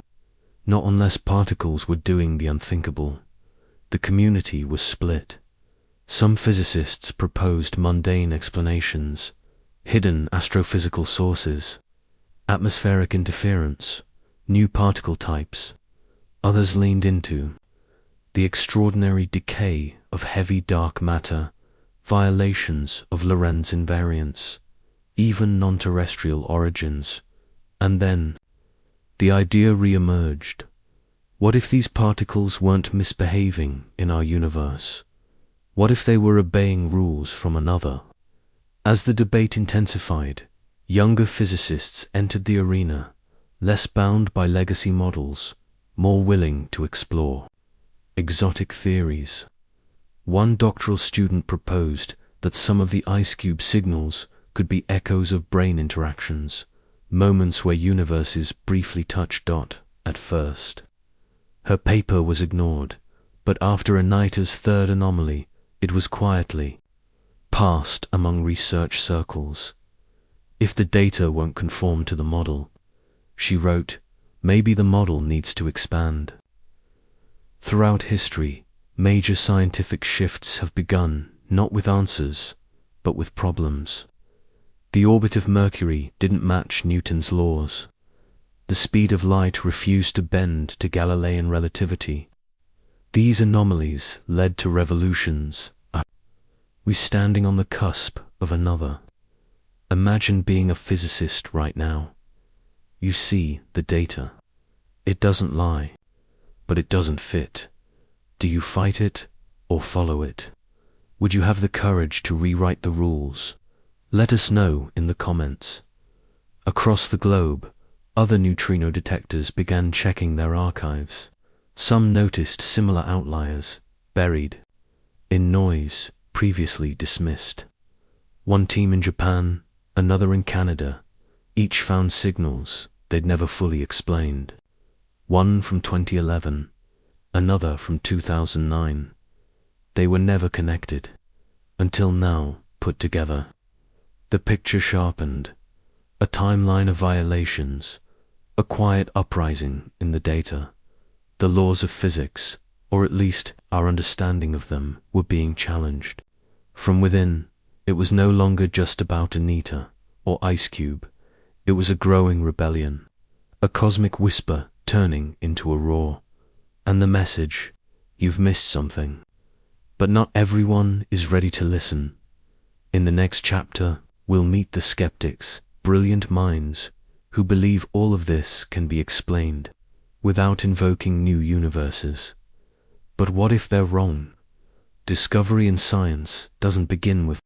Not unless particles were doing the unthinkable. The community was split. Some physicists proposed mundane explanations, hidden astrophysical sources, atmospheric interference, new particle types. Others leaned into the extraordinary decay of heavy dark matter, violations of Lorentz invariance, even non-terrestrial origins. And then, the idea re-emerged. What if these particles weren't misbehaving in our universe? What if they were obeying rules from another? As the debate intensified, younger physicists entered the arena, less bound by legacy models, more willing to explore exotic theories. One doctoral student proposed that some of the ice cube signals could be echoes of brain interactions, moments where universes briefly touch dot at first. Her paper was ignored, but after Anita's third anomaly, it was quietly passed among research circles. If the data won't conform to the model, she wrote, maybe the model needs to expand. Throughout history, major scientific shifts have begun, not with answers, but with problems. The orbit of Mercury didn't match Newton's laws. The speed of light refused to bend to Galilean relativity. These anomalies led to revolutions. We're standing on the cusp of another. Imagine being a physicist right now. You see the data. It doesn't lie, but it doesn't fit. Do you fight it or follow it? Would you have the courage to rewrite the rules? Let us know in the comments. Across the globe, other neutrino detectors began checking their archives. Some noticed similar outliers, buried in noise previously dismissed. One team in Japan, another in Canada, each found signals they'd never fully explained. One from 2011, another from 2009. They were never connected, until now put together. The picture sharpened, a timeline of violations, a quiet uprising in the data. The laws of physics, or at least our understanding of them, were being challenged. From within, it was no longer just about Anita or Ice Cube. It was a growing rebellion, a cosmic whisper turning into a roar. And the message, you've missed something. But not everyone is ready to listen. In the next chapter, we'll meet the skeptics, brilliant minds, who believe all of this can be explained without invoking new universes. But what if they're wrong? Discovery in science doesn't begin with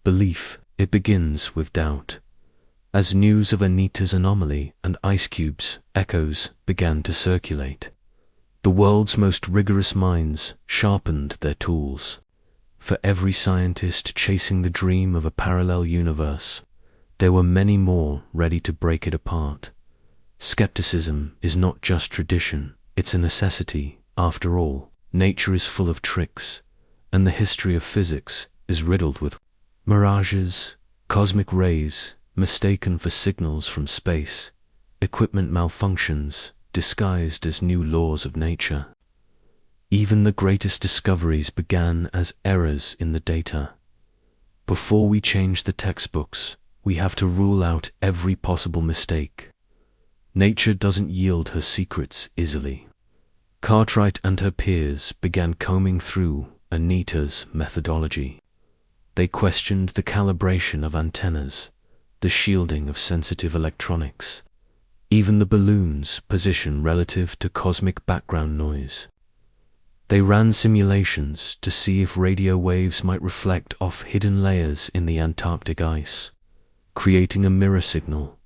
belief, it begins with doubt. As news of Anita's anomaly and Ice Cube's echoes began to circulate, the world's most rigorous minds sharpened their tools. For every scientist chasing the dream of a parallel universe, there were many more ready to break it apart. Skepticism is not just tradition, it's a necessity. After all, nature is full of tricks, and the history of physics is riddled with mirages, cosmic rays mistaken for signals from space, equipment malfunctions disguised as new laws of nature. Even the greatest discoveries began as errors in the data. Before we change the textbooks, we have to rule out every possible mistake. Nature doesn't yield her secrets easily. Cartwright and her peers began combing through Anita's methodology. They questioned the calibration of antennas, the shielding of sensitive electronics, even the balloon's position relative to cosmic background noise. They ran simulations to see if radio waves might reflect off hidden layers in the Antarctic ice, creating a mirror signal,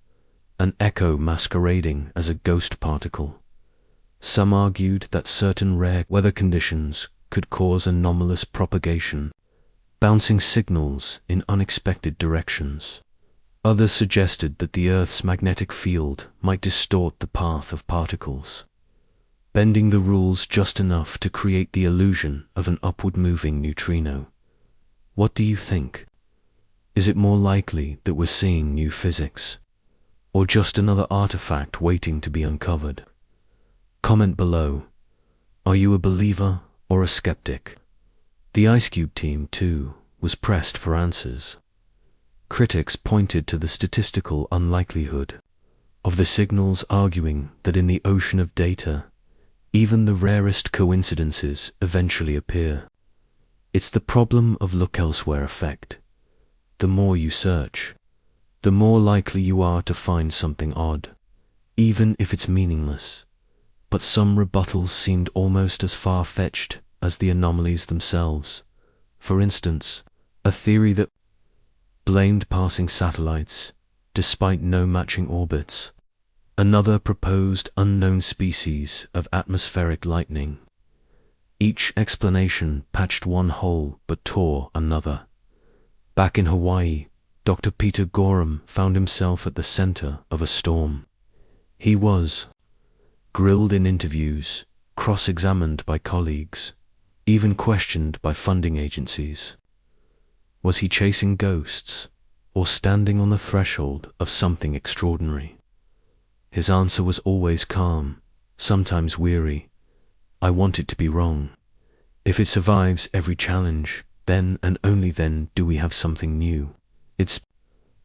an echo masquerading as a ghost particle. Some argued that certain rare weather conditions could cause anomalous propagation, bouncing signals in unexpected directions. Others suggested that the Earth's magnetic field might distort the path of particles, bending the rules just enough to create the illusion of an upward-moving neutrino. What do you think? Is it more likely that we're seeing new physics, or just another artifact waiting to be uncovered? Comment below. Are you a believer or a skeptic? The Ice Cube team, too, was pressed for answers. Critics pointed to the statistical unlikelihood of the signals, arguing that in the ocean of data, even the rarest coincidences eventually appear. It's the problem of look elsewhere effect. The more you search, the more likely you are to find something odd, even if it's meaningless. But some rebuttals seemed almost as far-fetched as the anomalies themselves. For instance, a theory that blamed passing satellites, despite no matching orbits. Another proposed unknown species of atmospheric lightning. Each explanation patched one hole but tore another. Back in Hawaii, Dr. Peter Gorham found himself at the center of a storm. He was grilled in interviews, cross-examined by colleagues, even questioned by funding agencies. Was he chasing ghosts, or standing on the threshold of something extraordinary? His answer was always calm, sometimes weary. I want it to be wrong. If it survives every challenge, then and only then do we have something new. It's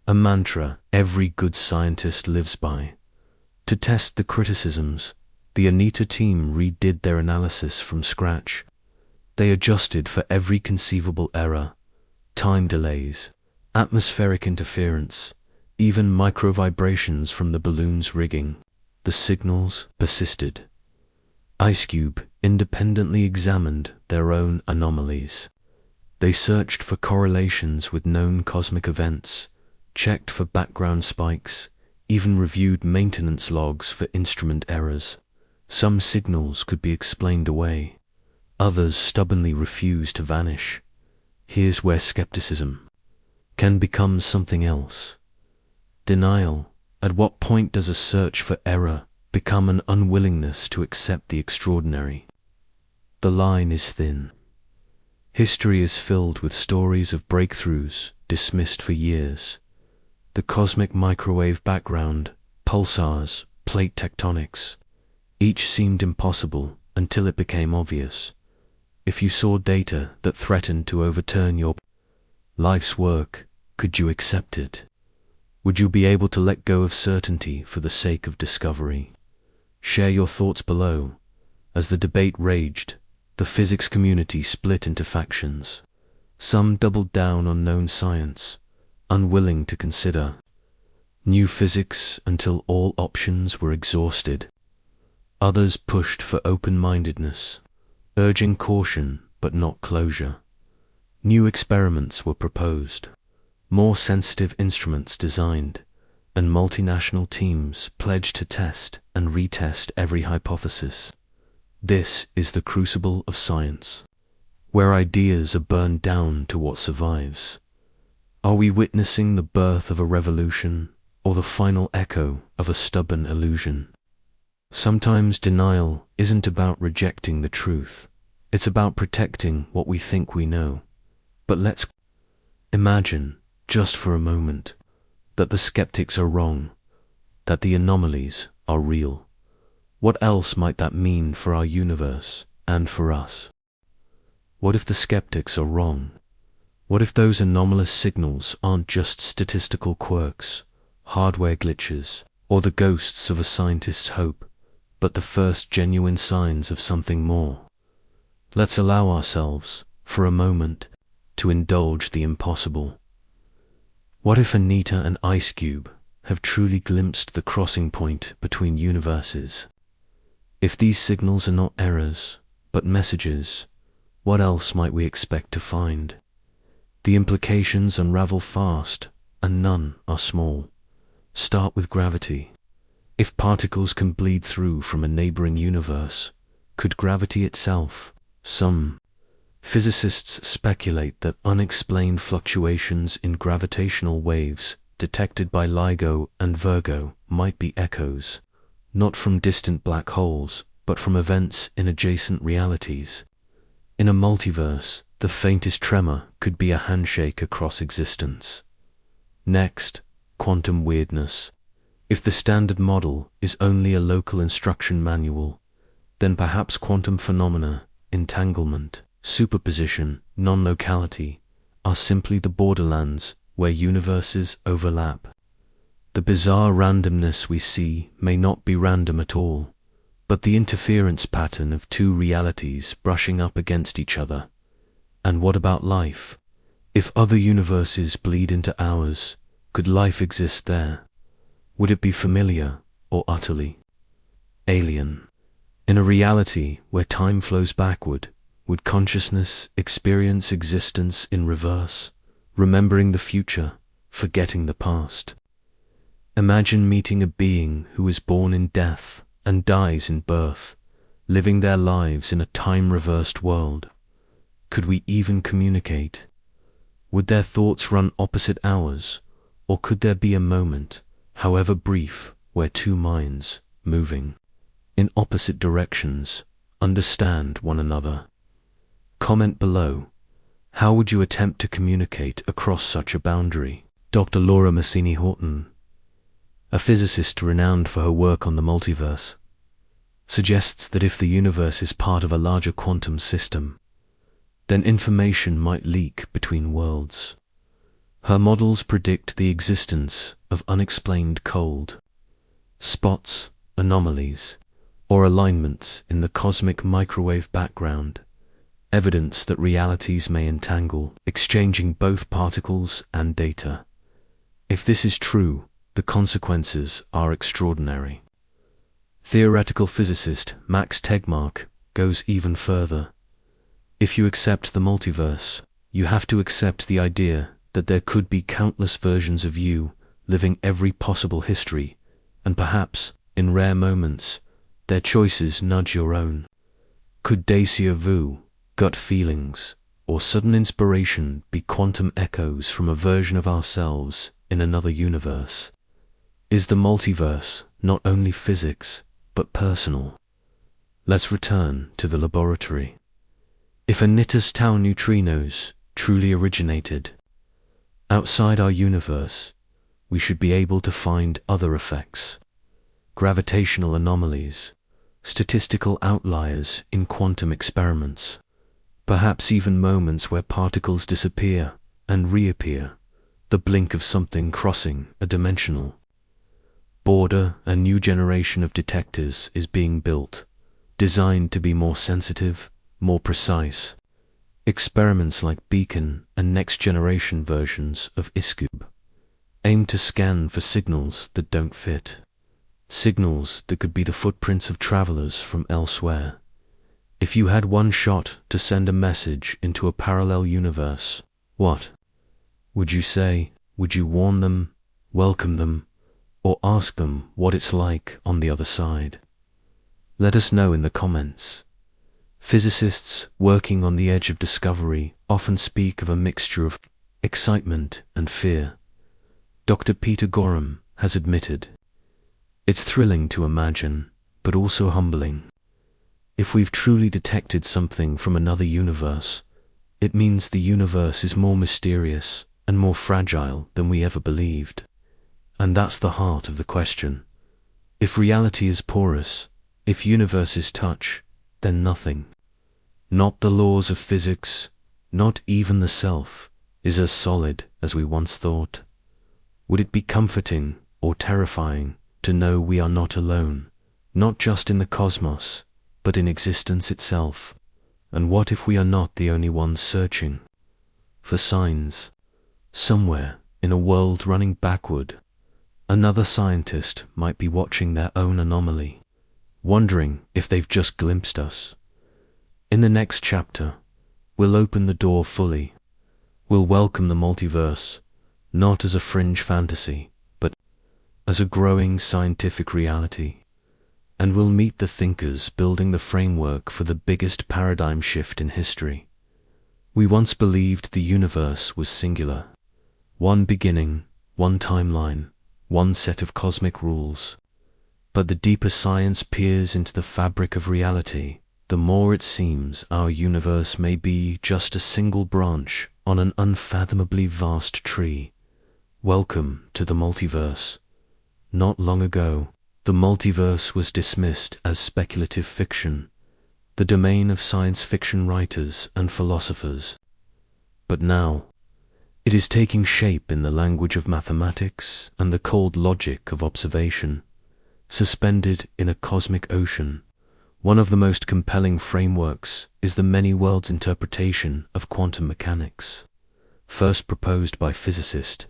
a mantra every good scientist lives by. To test the criticisms, the Anita team redid their analysis from scratch. They adjusted for every conceivable error, time delays, atmospheric interference, even microvibrations from the balloon's rigging. The signals persisted. Ice Cube independently examined their own anomalies. They searched for correlations with known cosmic events, checked for background spikes, even reviewed maintenance logs for instrument errors. Some signals could be explained away. Others stubbornly refused to vanish. Here's where skepticism can become something else. Denial. At what point does a search for error become an unwillingness to accept the extraordinary? The line is thin. History is filled with stories of breakthroughs dismissed for years. The cosmic microwave background, pulsars, plate tectonics. Each seemed impossible until it became obvious. If you saw data that threatened to overturn your life's work, could you accept it? Would you be able to let go of certainty for the sake of discovery? Share your thoughts below. As the debate raged, the physics community split into factions. Some doubled down on known science, unwilling to consider new physics until all options were exhausted. Others pushed for open-mindedness, urging caution but not closure. New experiments were proposed, more sensitive instruments designed, and multinational teams pledged to test and retest every hypothesis. This is the crucible of science, where ideas are burned down to what survives. Are we witnessing the birth of a revolution or the final echo of a stubborn illusion? Sometimes denial isn't about rejecting the truth. It's about protecting what we think we know. But let's Imagine, just for a moment, that the skeptics are wrong, that the anomalies are real. What else might that mean for our universe and for us? What if the skeptics are wrong? What if those anomalous signals aren't just statistical quirks, hardware glitches, or the ghosts of a scientist's hope, but the first genuine signs of something more? Let's allow ourselves, for a moment, to indulge the impossible. What if Anita and Ice Cube have truly glimpsed the crossing point between universes? If these signals are not errors, but messages, what else might we expect to find? The implications unravel fast, and none are small. Start with gravity. If particles can bleed through from a neighboring universe, could gravity itself? Some physicists speculate that unexplained fluctuations in gravitational waves detected by LIGO and Virgo might be echoes, not from distant black holes, but from events in adjacent realities. In a multiverse, the faintest tremor could be a handshake across existence. Next, quantum weirdness. If the standard model is only a local instruction manual, then perhaps quantum phenomena, entanglement, superposition, non-locality, are simply the borderlands where universes overlap. The bizarre randomness we see may not be random at all, but the interference pattern of two realities brushing up against each other. And what about life? If other universes bleed into ours, could life exist there? Would it be familiar or utterly alien? In a reality where time flows backward, would consciousness experience existence in reverse, remembering the future, forgetting the past? Imagine meeting a being who is born in death and dies in birth, living their lives in a time-reversed world. Could we even communicate? Would their thoughts run opposite ours, or could there be a moment, however brief, where two minds, moving in opposite directions, understand one another? Comment below. How would you attempt to communicate across such a boundary? Dr. Laura Massini-Horton, a physicist renowned for her work on the multiverse, suggests that if the universe is part of a larger quantum system, then information might leak between worlds. Her models predict the existence of unexplained cold spots, anomalies, or alignments in the cosmic microwave background, evidence that realities may entangle, exchanging both particles and data. If this is true, the consequences are extraordinary. Theoretical physicist Max Tegmark goes even further. If you accept the multiverse, you have to accept the idea that there could be countless versions of you living every possible history, and perhaps, in rare moments, their choices nudge your own. Could déjà vu, gut feelings, or sudden inspiration be quantum echoes from a version of ourselves in another universe? Is the multiverse not only physics, but personal? Let's return to the laboratory. If Anita's tau neutrinos truly originated outside our universe, we should be able to find other effects, gravitational anomalies, statistical outliers in quantum experiments, perhaps even moments where particles disappear and reappear, the blink of something crossing a dimensional border. A new generation of detectors is being built, designed to be more sensitive, more precise. Experiments like Beacon and next-generation versions of ISCUB aim to scan for signals that don't fit, signals that could be the footprints of travelers from elsewhere. If you had one shot to send a message into a parallel universe, what would you say? Would you warn them, welcome them, or ask them what it's like on the other side? Let us know in the comments. Physicists working on the edge of discovery often speak of a mixture of excitement and fear. Dr. Peter Gorham has admitted, "It's thrilling to imagine, but also humbling." If we've truly detected something from another universe, it means the universe is more mysterious and more fragile than we ever believed. And that's the heart of the question. If reality is porous, if universes touch, then nothing, not the laws of physics, not even the self, is as solid as we once thought. Would it be comforting or terrifying to know we are not alone, not just in the cosmos, but in existence itself? And what if we are not the only ones searching for signs? Somewhere in a world running backward, another scientist might be watching their own anomaly, wondering if they've just glimpsed us. In the next chapter, we'll open the door fully. We'll welcome the multiverse, not as a fringe fantasy, but as a growing scientific reality. And we'll meet the thinkers building the framework for the biggest paradigm shift in history. We once believed the universe was singular. One beginning, one timeline, one set of cosmic rules. But the deeper science peers into the fabric of reality, the more it seems our universe may be just a single branch on an unfathomably vast tree. Welcome to the multiverse. Not long ago, the multiverse was dismissed as speculative fiction, the domain of science fiction writers and philosophers. But now, it is taking shape in the language of mathematics and the cold logic of observation. Suspended in a cosmic ocean, one of the most compelling frameworks is the many-worlds interpretation of quantum mechanics. First proposed by physicist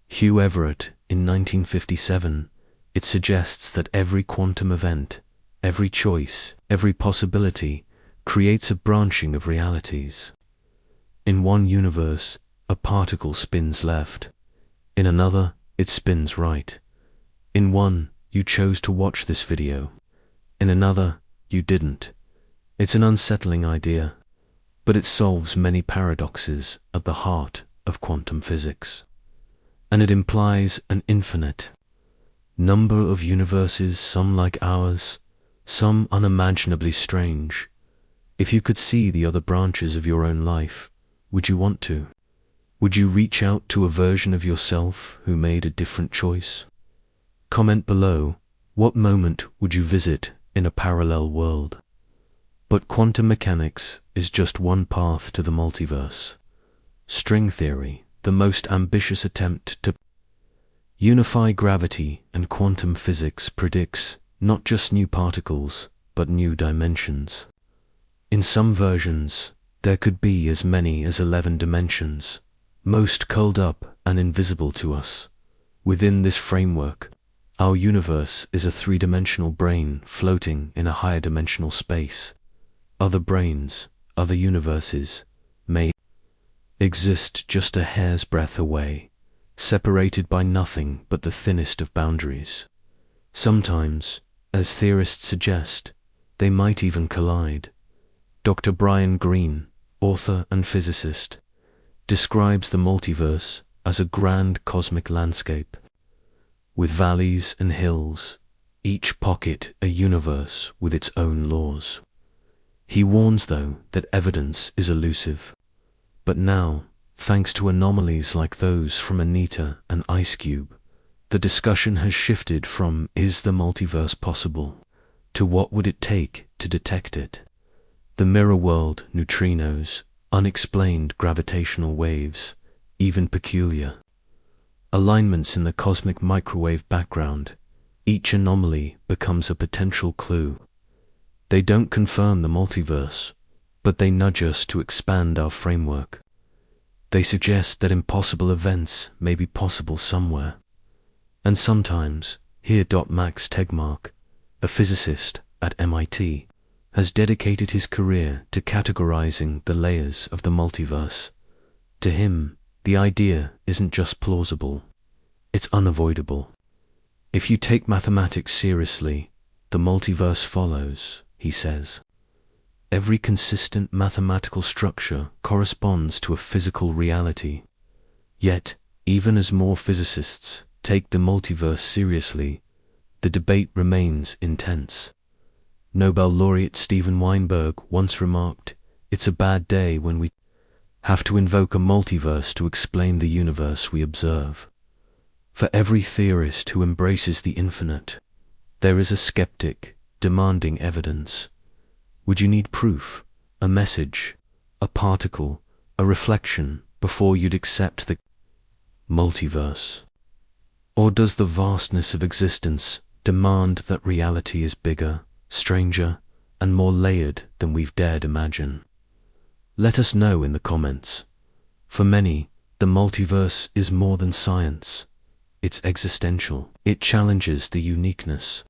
Hugh Everett in 1957, it suggests that every quantum event, every choice, every possibility creates a branching of realities. In one universe, a particle spins left. In another, it spins right. In one, you chose to watch this video. In another, you didn't. It's an unsettling idea, but it solves many paradoxes at the heart of quantum physics. And it implies an infinite number of universes, some like ours, some unimaginably strange. If you could see the other branches of your own life, would you want to? Would you reach out to a version of yourself who made a different choice? Comment below, what moment would you visit in a parallel world? But quantum mechanics is just one path to the multiverse. String theory, the most ambitious attempt to unify gravity and quantum physics, predicts not just new particles, but new dimensions. In some versions, there could be as many as 11 dimensions, most curled up and invisible to us. Within this framework, our universe is a three-dimensional brain floating in a higher dimensional space. Other brains, other universes, may exist just a hair's breadth away, separated by nothing but the thinnest of boundaries. Sometimes, as theorists suggest, they might even collide. Dr. Brian Greene, author and physicist, describes the multiverse as a grand cosmic landscape, with valleys and hills, each pocket a universe with its own laws. He warns, though, that evidence is elusive. But now, thanks to anomalies like those from Anita and Ice Cube, the discussion has shifted from "is the multiverse possible?" to "what would it take to detect it?" The mirror world, neutrinos, unexplained gravitational waves, even peculiar alignments in the cosmic microwave background, each anomaly becomes a potential clue. They don't confirm the multiverse, but they nudge us to expand our framework. They suggest that impossible events may be possible somewhere. And sometimes, here Max Tegmark, a physicist at MIT, has dedicated his career to categorizing the layers of the multiverse. To him, the idea isn't just plausible, it's unavoidable. If you take mathematics seriously, the multiverse follows, he says. Every consistent mathematical structure corresponds to a physical reality. Yet, even as more physicists take the multiverse seriously, the debate remains intense. Nobel laureate Steven Weinberg once remarked, "It's a bad day when we have to invoke a multiverse to explain the universe we observe. For every theorist who embraces the infinite, there is a skeptic demanding evidence. Would you need proof, a message, a particle, a reflection before you'd accept the multiverse? Or does the vastness of existence demand that reality is bigger, stranger, and more layered than we've dared imagine? Let us know in the comments. For many, the multiverse is more than science. It's existential. It challenges the uniqueness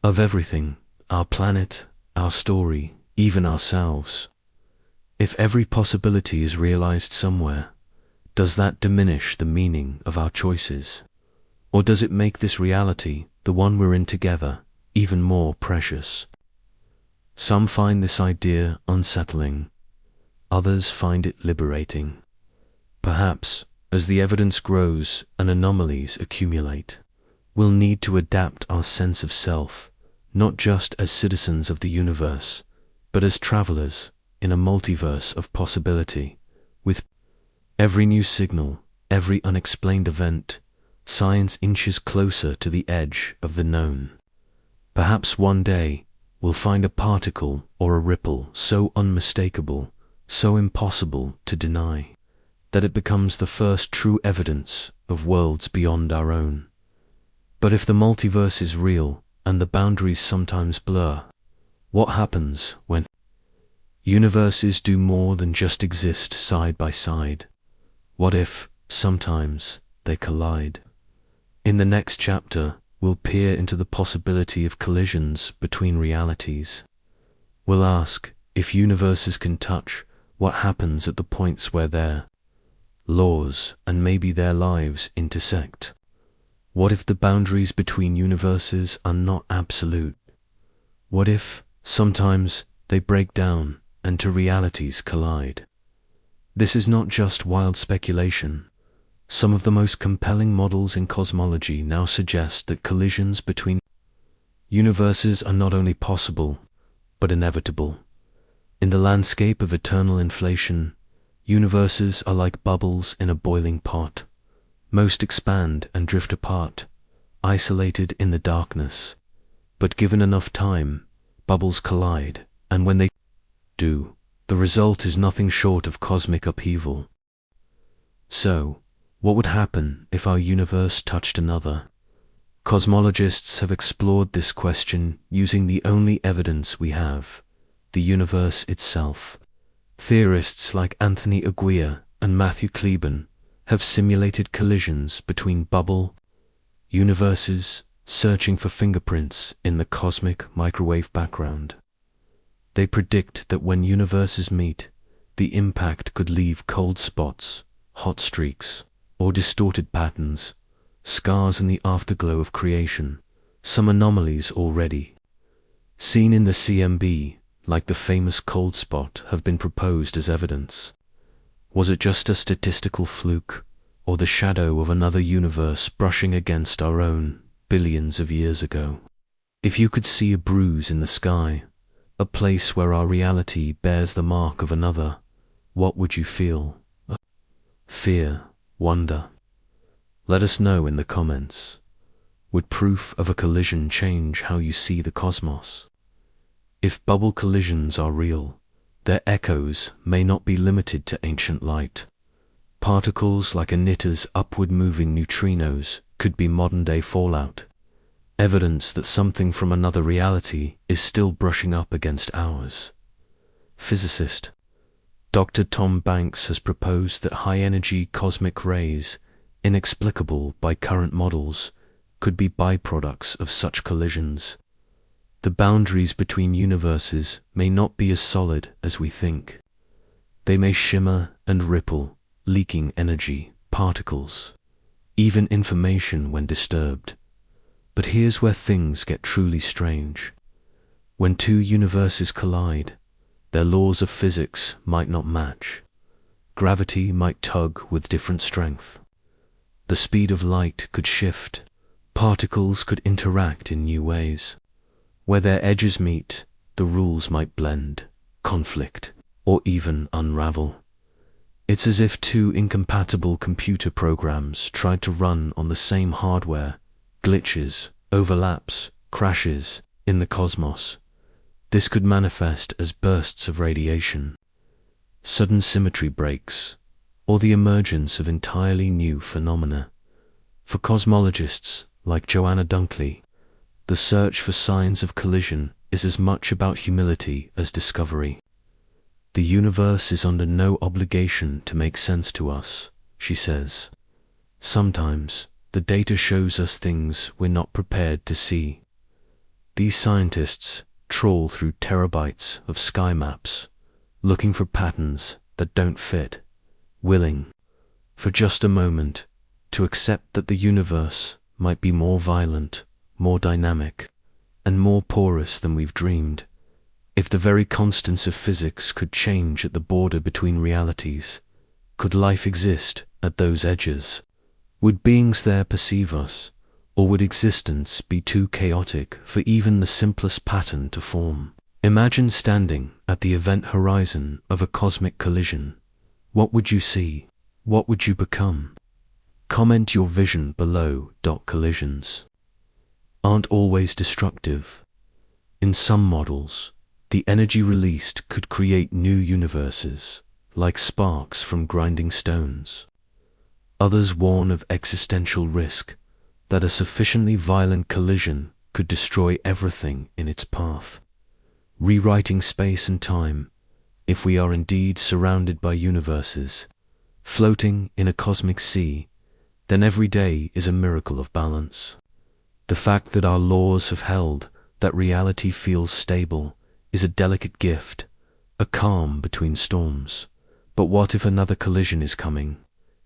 of everything, our planet, our story, even ourselves. If every possibility is realized somewhere, does that diminish the meaning of our choices? Or does it make this reality, the one we're in together, even more precious? Some find this idea unsettling. Others find it liberating. Perhaps, as the evidence grows and anomalies accumulate, we'll need to adapt our sense of self, not just as citizens of the universe, but as travelers in a multiverse of possibility. With every new signal, every unexplained event, science inches closer to the edge of the known. Perhaps one day, we'll find a particle or a ripple so unmistakable, so impossible to deny, that it becomes the first true evidence of worlds beyond our own. But if the multiverse is real, and the boundaries sometimes blur, what happens when universes do more than just exist side by side? What if, sometimes, they collide? In the next chapter, we'll peer into the possibility of collisions between realities. We'll ask, if universes can touch, what happens at the points where their laws and maybe their lives intersect? What if the boundaries between universes are not absolute? What if, sometimes, they break down and two realities collide? This is not just wild speculation. Some of the most compelling models in cosmology now suggest that collisions between universes are not only possible, but inevitable. In the landscape of eternal inflation, universes are like bubbles in a boiling pot. Most expand and drift apart, isolated in the darkness. But given enough time, bubbles collide, and when they do, the result is nothing short of cosmic upheaval. So, what would happen if our universe touched another? Cosmologists have explored this question using the only evidence we have, the universe itself. Theorists like Anthony Aguirre and Matthew Kleben have simulated collisions between bubble universes, searching for fingerprints in the cosmic microwave background. They predict that when universes meet, the impact could leave cold spots, hot streaks, or distorted patterns, scars in the afterglow of creation, some anomalies already seen in the CMB, like the famous cold spot, have been proposed as evidence. Was it just a statistical fluke, or the shadow of another universe brushing against our own billions of years ago? If you could see a bruise in the sky, a place where our reality bears the mark of another, what would you feel? Fear, wonder? Let us know in the comments. Would proof of a collision change how you see the cosmos? If bubble collisions are real, their echoes may not be limited to ancient light. Particles like a knitter's upward-moving neutrinos could be modern-day fallout, evidence that something from another reality is still brushing up against ours. Physicist Dr. Tom Banks has proposed that high-energy cosmic rays, inexplicable by current models, could be byproducts of such collisions. The boundaries between universes may not be as solid as we think. They may shimmer and ripple, leaking energy, particles, even information when disturbed. But here's where things get truly strange. When two universes collide, their laws of physics might not match. Gravity might tug with different strength. The speed of light could shift. Particles could interact in new ways. Where their edges meet, the rules might blend, conflict, or even unravel. It's as if two incompatible computer programs tried to run on the same hardware. Glitches, overlaps, crashes in the cosmos. This could manifest as bursts of radiation, sudden symmetry breaks, or the emergence of entirely new phenomena. For cosmologists like Joanna Dunkley, the search for signs of collision is as much about humility as discovery. The universe is under no obligation to make sense to us, she says. Sometimes, the data shows us things we're not prepared to see. These scientists trawl through terabytes of sky maps, looking for patterns that don't fit, willing, for just a moment, to accept that the universe might be more violent, more dynamic, and more porous than we've dreamed. If the very constants of physics could change at the border between realities, could life exist at those edges? Would beings there perceive us, or would existence be too chaotic for even the simplest pattern to form? Imagine standing at the event horizon of a cosmic collision. What would you see? What would you become? Comment your vision below. Collisions aren't always destructive. In some models, the energy released could create new universes, like sparks from grinding stones. Others warn of existential risk, that a sufficiently violent collision could destroy everything in its path, rewriting space and time. If we are indeed surrounded by universes, floating in a cosmic sea, then every day is a miracle of balance. The fact that our laws have held, that reality feels stable, is a delicate gift, a calm between storms. But what if another collision is coming?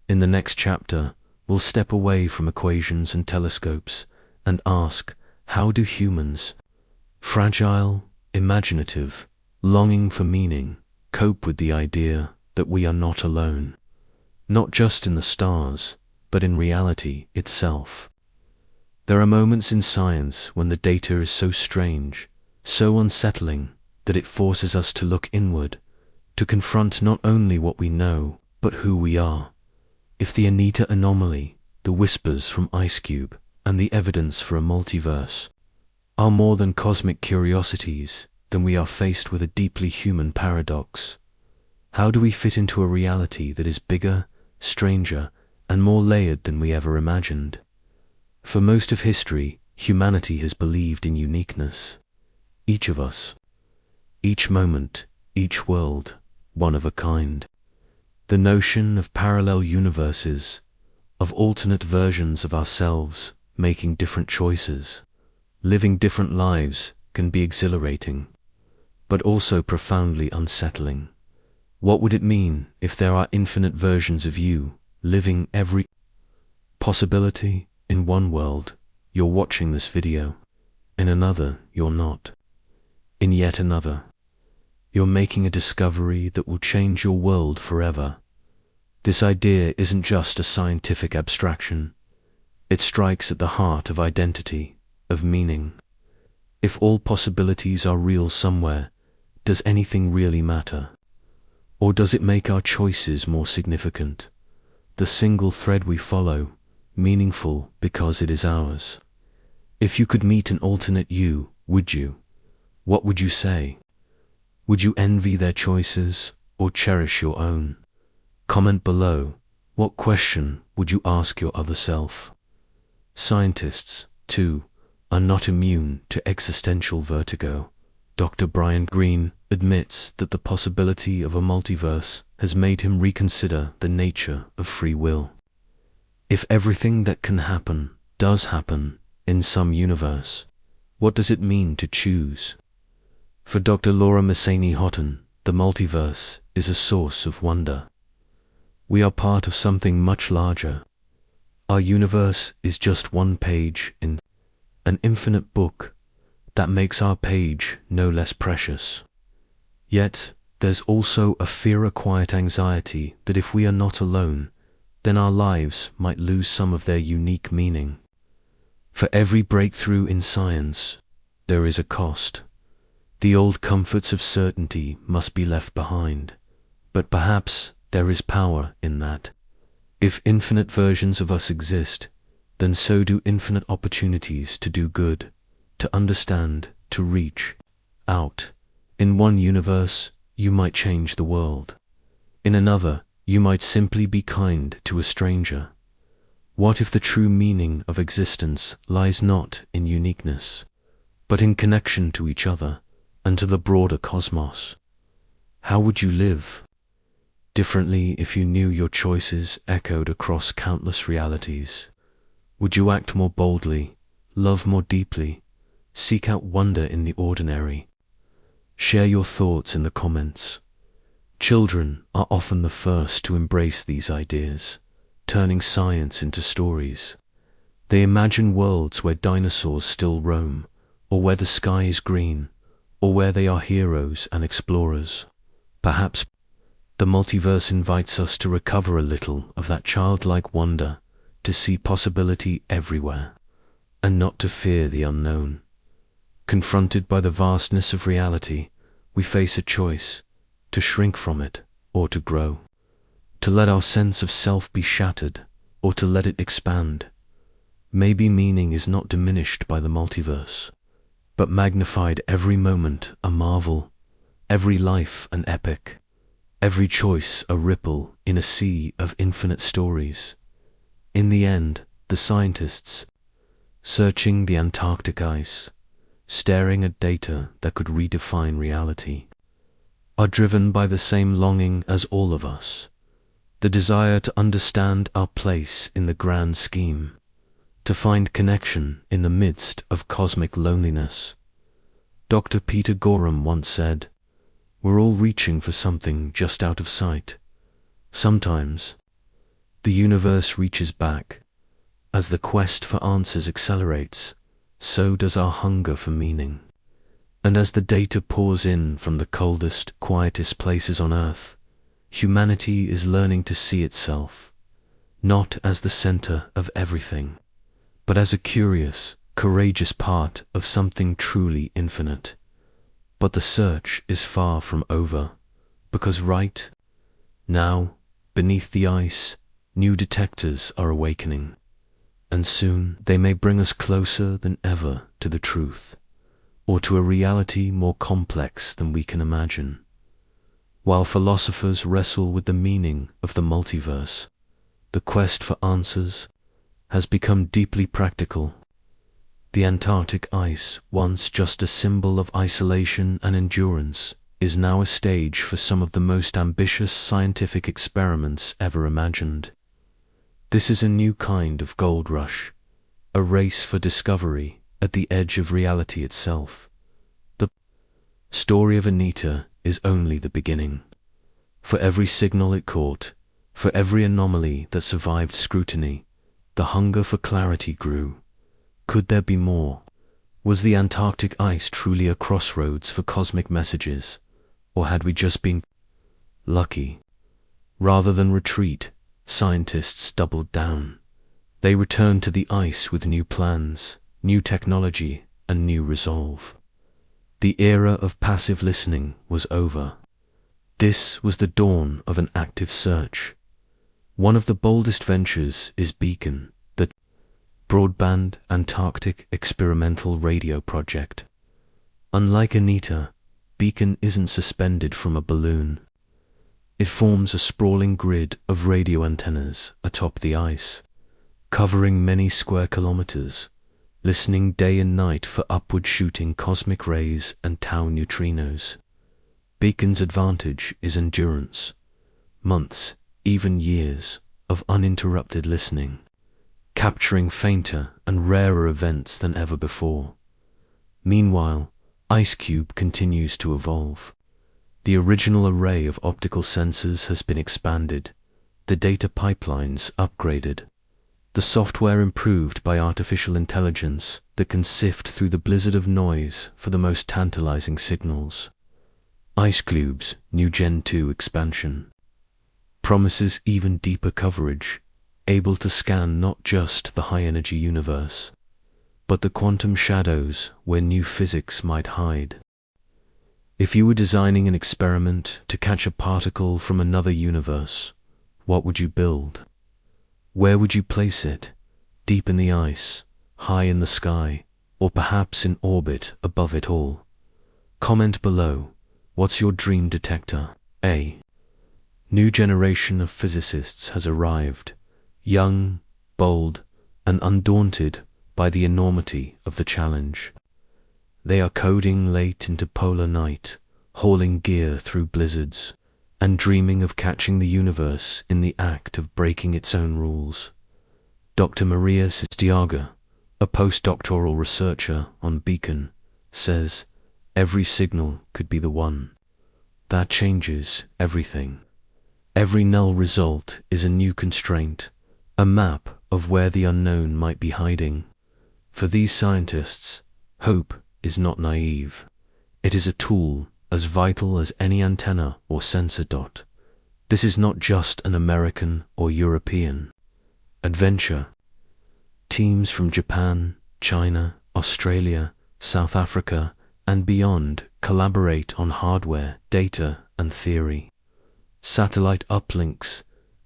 In the next chapter, we'll step away from equations and telescopes and ask, how do humans, fragile, imaginative, longing for meaning, cope with the idea that we are not alone? Not just in the stars, but in reality itself. There are moments in science when the data is so strange, so unsettling, that it forces us to look inward, to confront not only what we know, but who we are. If the Anita anomaly, the whispers from Ice Cube, and the evidence for a multiverse are more than cosmic curiosities, then we are faced with a deeply human paradox. How do we fit into a reality that is bigger, stranger, and more layered than we ever imagined? For most of history, humanity has believed in uniqueness. Each of us, each moment, each world, one of a kind. The notion of parallel universes, of alternate versions of ourselves, making different choices, living different lives, can be exhilarating, but also profoundly unsettling. What would it mean if there are infinite versions of you, living every possibility? In one world, you're watching this video. In another, you're not. In yet another, you're making a discovery that will change your world forever. This idea isn't just a scientific abstraction. It strikes at the heart of identity, of meaning. If all possibilities are real somewhere, does anything really matter? Or does it make our choices more significant? The single thread we follow, meaningful because it is ours. If you could meet an alternate you, would you? What would you say? Would you envy their choices or cherish your own? Comment below. What question would you ask your other self? Scientists, too, are not immune to existential vertigo. Dr. Brian Greene admits that the possibility of a multiverse has made him reconsider the nature of free will. If everything that can happen does happen in some universe, what does it mean to choose? For Dr. Laura Masani-Houghton, the multiverse is a source of wonder. We are part of something much larger. Our universe is just one page in an infinite book that makes our page no less precious. Yet, there's also a fear, a quiet anxiety that if we are not alone, then our lives might lose some of their unique meaning. For every breakthrough in science, there is a cost. The old comforts of certainty must be left behind. But perhaps There is power in that. If infinite versions of us exist, then so do infinite opportunities to do good, to understand, to reach out. In one universe, you might change the world. In another, you might simply be kind to a stranger. What if the true meaning of existence lies not in uniqueness, but in connection to each other and to the broader cosmos? How would you live differently if you knew your choices echoed across countless realities? Would you act more boldly, love more deeply, seek out wonder in the ordinary? Share your thoughts in the comments. Children are often the first to embrace these ideas, turning science into stories. They imagine worlds where dinosaurs still roam, or where the sky is green, or where they are heroes and explorers. Perhaps the multiverse invites us to recover a little of that childlike wonder, to see possibility everywhere, and not to fear the unknown. Confronted by the vastness of reality, we face a choice: to shrink from it or to grow, to let our sense of self be shattered or to let it expand. Maybe meaning is not diminished by the multiverse, but magnified, every moment a marvel, every life an epic, every choice a ripple in a sea of infinite stories. In the end, the scientists, searching the Antarctic ice, staring at data that could redefine reality, are driven by the same longing as all of us, the desire to understand our place in the grand scheme, to find connection in the midst of cosmic loneliness. Dr. Peter Gorham once said, "We're all reaching for something just out of sight." Sometimes, the universe reaches back. As the quest for answers accelerates, so does our hunger for meaning. And as the data pours in from the coldest, quietest places on Earth, humanity is learning to see itself, not as the center of everything, but as a curious, courageous part of something truly infinite. But the search is far from over, because right now, beneath the ice, new detectors are awakening, and soon they may bring us closer than ever to the truth, or to a reality more complex than we can imagine. While philosophers wrestle with the meaning of the multiverse, the quest for answers has become deeply practical. The Antarctic ice, once just a symbol of isolation and endurance, is now a stage for some of the most ambitious scientific experiments ever imagined. This is a new kind of gold rush, a race for discovery at the edge of reality itself. The story of Anita is only the beginning. For every signal it caught, for every anomaly that survived scrutiny, the hunger for clarity grew. Could there be more? Was the Antarctic ice truly a crossroads for cosmic messages, or had we just been lucky? Rather than retreat, scientists doubled down. They returned to the ice with new plans, new technology, and new resolve. The era of passive listening was over. This was the dawn of an active search. One of the boldest ventures is Beacon, the broadband Antarctic experimental radio project. Unlike Anita, Beacon isn't suspended from a balloon. It forms a sprawling grid of radio antennas atop the ice, covering many square kilometers, listening day and night for upward-shooting cosmic rays and tau neutrinos. Beacon's advantage is endurance. Months, even years, of uninterrupted listening, capturing fainter and rarer events than ever before. Meanwhile, IceCube continues to evolve. The original array of optical sensors has been expanded, the data pipelines upgraded, the software improved by artificial intelligence that can sift through the blizzard of noise for the most tantalizing signals. IceCube's new Gen 2 expansion promises even deeper coverage, able to scan not just the high-energy universe, but the quantum shadows where new physics might hide. If you were designing an experiment to catch a particle from another universe, what would you build? Where would you place it? Deep in the ice, high in the sky, or perhaps in orbit above it all? Comment below. What's your dream detector? A new generation of physicists has arrived, young, bold, and undaunted by the enormity of the challenge. They are coding late into polar night, hauling gear through blizzards, and dreaming of catching the universe in the act of breaking its own rules. Dr. Maria Sistiaga, a postdoctoral researcher on Beacon, says, every signal could be the one. That changes everything. Every null result is a new constraint, a map of where the unknown might be hiding. For these scientists, hope is not naive. It is a tool as vital as any antenna or sensor dot. This is not just an American or European adventure. Teams from Japan, China, Australia, South Africa, and beyond collaborate on hardware, data, and theory. Satellite uplinks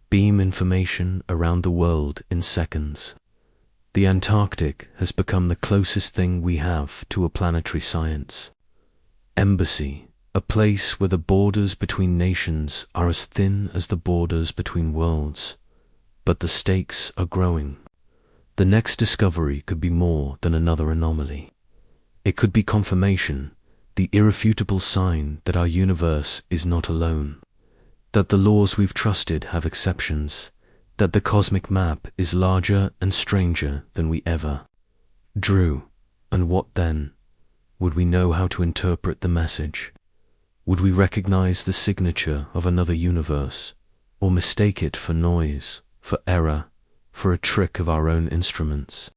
beam information around the world in seconds. The Antarctic has become the closest thing we have to a planetary science. Embassy, a place where the borders between nations are as thin as the borders between worlds. But the stakes are growing. The next discovery could be more than another anomaly. It could be confirmation, the irrefutable sign that our universe is not alone, that the laws we've trusted have exceptions, that the cosmic map is larger and stranger than we ever drew. And what then? Would we know how to interpret the message? Would we recognize the signature of another universe, or mistake it for noise, for error, for a trick of our own instruments?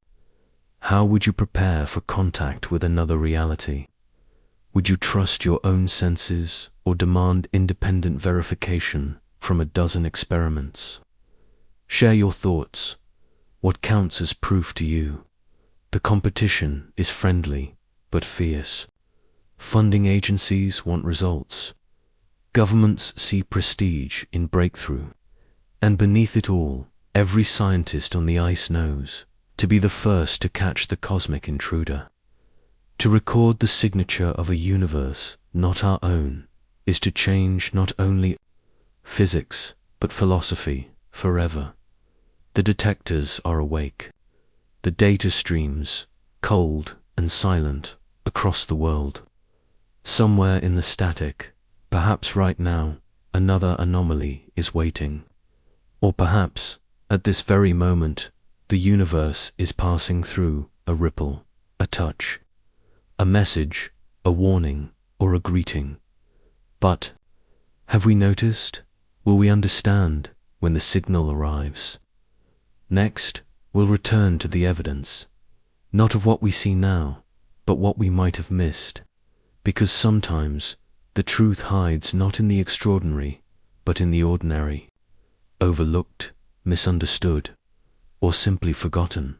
How would you prepare for contact with another reality? Would you trust your own senses or demand independent verification from a dozen experiments? Share your thoughts. What counts as proof to you? The competition is friendly but fierce. Funding agencies want results. Governments see prestige in breakthrough. And beneath it all, every scientist on the ice knows to be the first to catch the cosmic intruder. To record the signature of a universe not our own is to change not only physics but philosophy forever. The detectors are awake. The data streams, cold and silent, across the world. Somewhere in the static, perhaps right now, another anomaly is waiting. Or perhaps, at this very moment, the universe is passing through a ripple, a touch, a message, a warning, or a greeting. But, have we noticed? Will we understand when the signal arrives? Next, we'll return to the evidence, not of what we see now, but what we might have missed, because sometimes the truth hides not in the extraordinary, but in the ordinary, overlooked, misunderstood, or simply forgotten.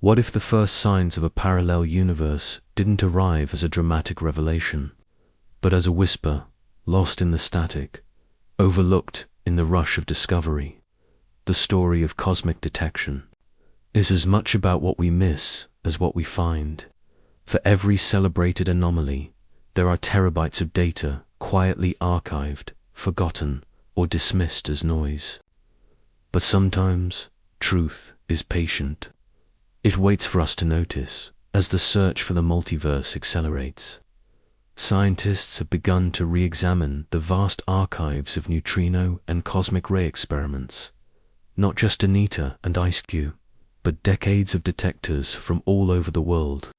What if the first signs of a parallel universe didn't arrive as a dramatic revelation, but as a whisper, lost in the static, overlooked in the rush of discovery? The story of cosmic detection is as much about what we miss as what we find. For every celebrated anomaly, there are terabytes of data quietly archived, forgotten, or dismissed as noise. But sometimes, truth is patient. It waits for us to notice, as the search for the multiverse accelerates. Scientists have begun to re-examine the vast archives of neutrino and cosmic ray experiments. Not just Anita and IceCube, but decades of detectors from all over the world.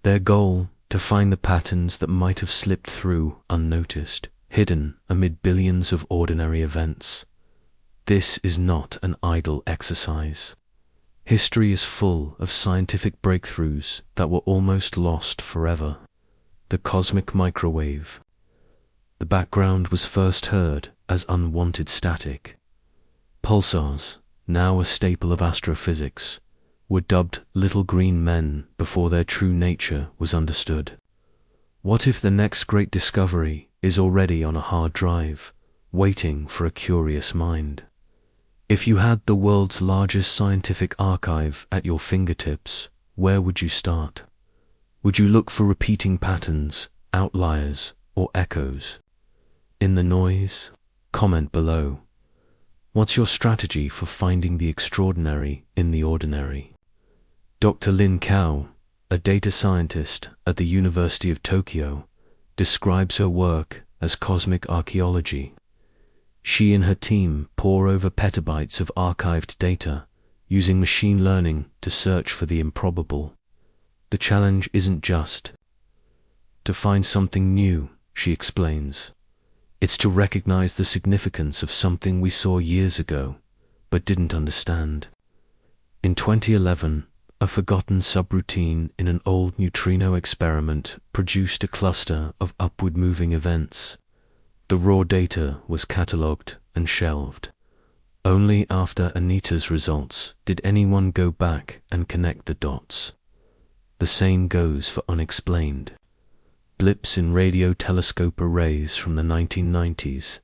Their goal, to find the patterns that might have slipped through unnoticed, hidden amid billions of ordinary events. This is not an idle exercise. History is full of scientific breakthroughs that were almost lost forever. The cosmic microwave. The background was first heard as unwanted static. Pulsars, now a staple of astrophysics, were dubbed little green men before their true nature was understood. What if the next great discovery is already on a hard drive, waiting for a curious mind? If you had the world's largest scientific archive at your fingertips, where would you start? Would you look for repeating patterns, outliers, or echoes? In the noise? Comment below. What's your strategy for finding the extraordinary in the ordinary? Dr. Lin Kao, a data scientist at the University of Tokyo, describes her work as cosmic archaeology. She and her team pore over petabytes of archived data, using machine learning to search for the improbable. The challenge isn't just to find something new, she explains. It's to recognize the significance of something we saw years ago, but didn't understand. In 2011, a forgotten subroutine in an old neutrino experiment produced a cluster of upward-moving events. The raw data was catalogued and shelved. Only after Anita's results did anyone go back and connect the dots. The same goes for unexplained blips in radio telescope arrays from the 1990s,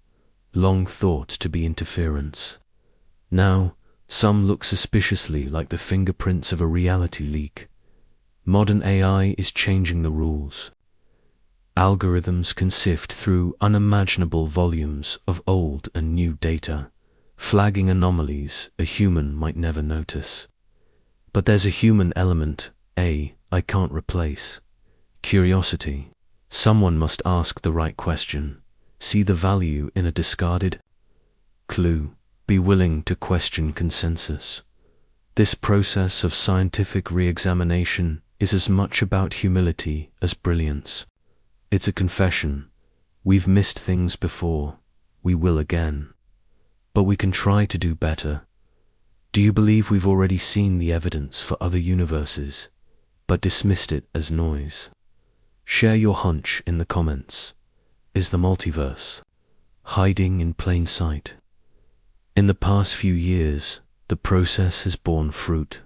long thought to be interference. Now, some look suspiciously like the fingerprints of a reality leak. Modern AI is changing the rules. Algorithms can sift through unimaginable volumes of old and new data, flagging anomalies a human might never notice. But there's a human element, I can't replace. Curiosity. Someone must ask the right question, see the value in a discarded clue, be willing to question consensus. This process of scientific re-examination is as much about humility as brilliance. It's a confession. We've missed things before. We will again. But we can try to do better. Do you believe we've already seen the evidence for other universes, but dismissed it as noise? Share your hunch in the comments. Is the multiverse hiding in plain sight? In the past few years, the process has borne fruit.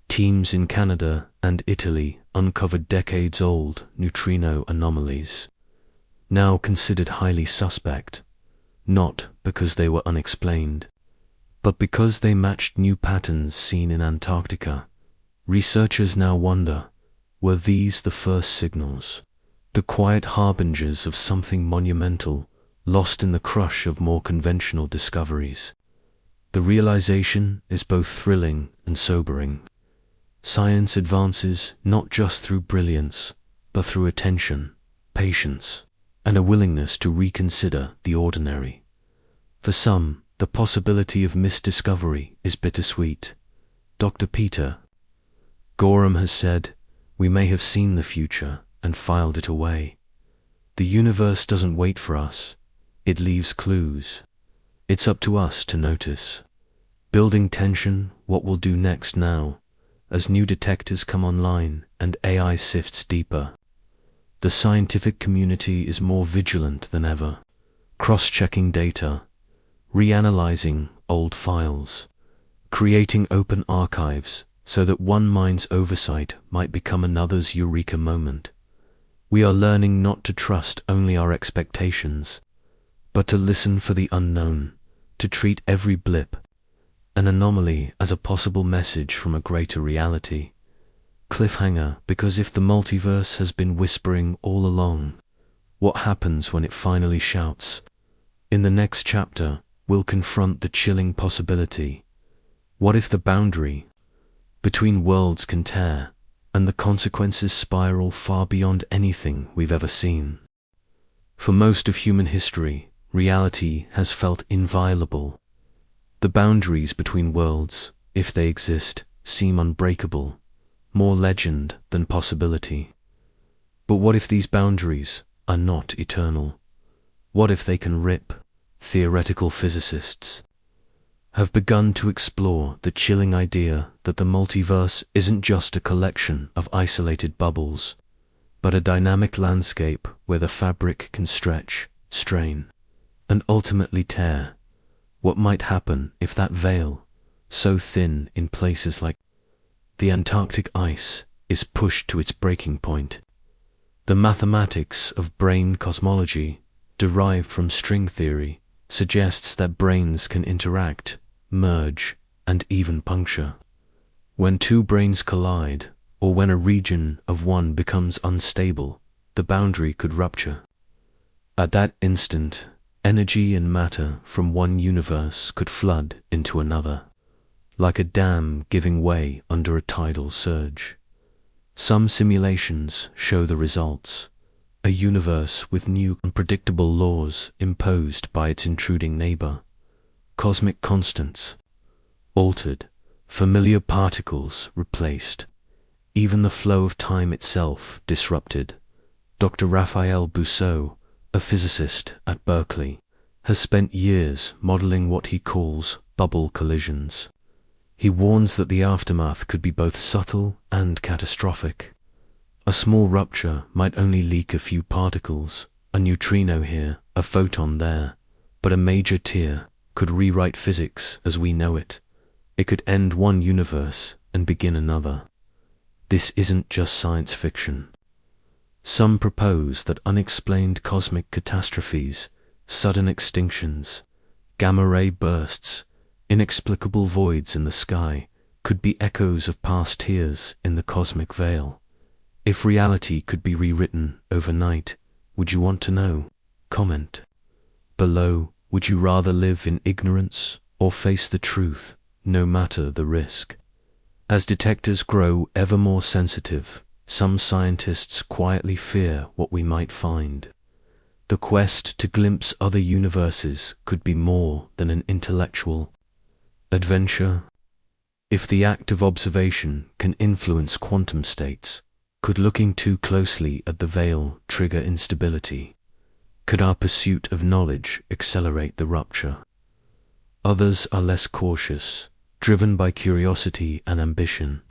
Teams in Canada and Italy uncovered decades-old neutrino anomalies, now considered highly suspect, not because they were unexplained, but because they matched new patterns seen in Antarctica. Researchers now wonder, were these the first signals, the quiet harbingers of something monumental, lost in the crush of more conventional discoveries? The realization is both thrilling and sobering. Science advances not just through brilliance, but through attention, patience, and a willingness to reconsider the ordinary. For some, the possibility of misdiscovery is bittersweet. Dr. Peter Gorham has said, "We may have seen the future and filed it away." The universe doesn't wait for us, it leaves clues. It's up to us to notice. Building tension, what we'll do next now, as new detectors come online and AI sifts deeper. The scientific community is more vigilant than ever, cross-checking data, reanalyzing old files, creating open archives so that one mind's oversight might become another's eureka moment. We are learning not to trust only our expectations, but to listen for the unknown, to treat every blip, an anomaly, as a possible message from a greater reality. Cliffhanger, because if the multiverse has been whispering all along, what happens when it finally shouts? In the next chapter, we'll confront the chilling possibility. What if the boundary between worlds can tear, and the consequences spiral far beyond anything we've ever seen? For most of human history, reality has felt inviolable. The boundaries between worlds, if they exist, seem unbreakable, more legend than possibility. But what if these boundaries are not eternal? What if they can rip? Theoretical physicists have begun to explore the chilling idea that the multiverse isn't just a collection of isolated bubbles, but a dynamic landscape where the fabric can stretch, strain, and ultimately tear. What might happen if that veil, so thin in places like the Antarctic ice, is pushed to its breaking point? The mathematics of brain cosmology, derived from string theory, suggests that brains can interact, merge, and even puncture. When two brains collide, or when a region of one becomes unstable, the boundary could rupture. At that instant, energy and matter from one universe could flood into another, like a dam giving way under a tidal surge. Some simulations show the results: a universe with new unpredictable laws imposed by its intruding neighbor, cosmic constants altered, familiar particles replaced, even the flow of time itself disrupted. Dr. Raphael Bousseau, a physicist at Berkeley, has spent years modeling what he calls bubble collisions. He warns that the aftermath could be both subtle and catastrophic. A small rupture might only leak a few particles, a neutrino here, a photon there, but a major tear could rewrite physics as we know it. It could end one universe and begin another. This isn't just science fiction. Some propose that unexplained cosmic catastrophes, sudden extinctions, gamma-ray bursts, inexplicable voids in the sky could be echoes of past tears in the cosmic veil. If reality could be rewritten overnight, would you want to know? Comment below. Would you rather live in ignorance or face the truth, no matter the risk? As detectors grow ever more sensitive, some scientists quietly fear what we might find. The quest to glimpse other universes could be more than an intellectual adventure. If the act of observation can influence quantum states, could looking too closely at the veil trigger instability? Could our pursuit of knowledge accelerate the rupture? Others are less cautious, driven by curiosity and ambition.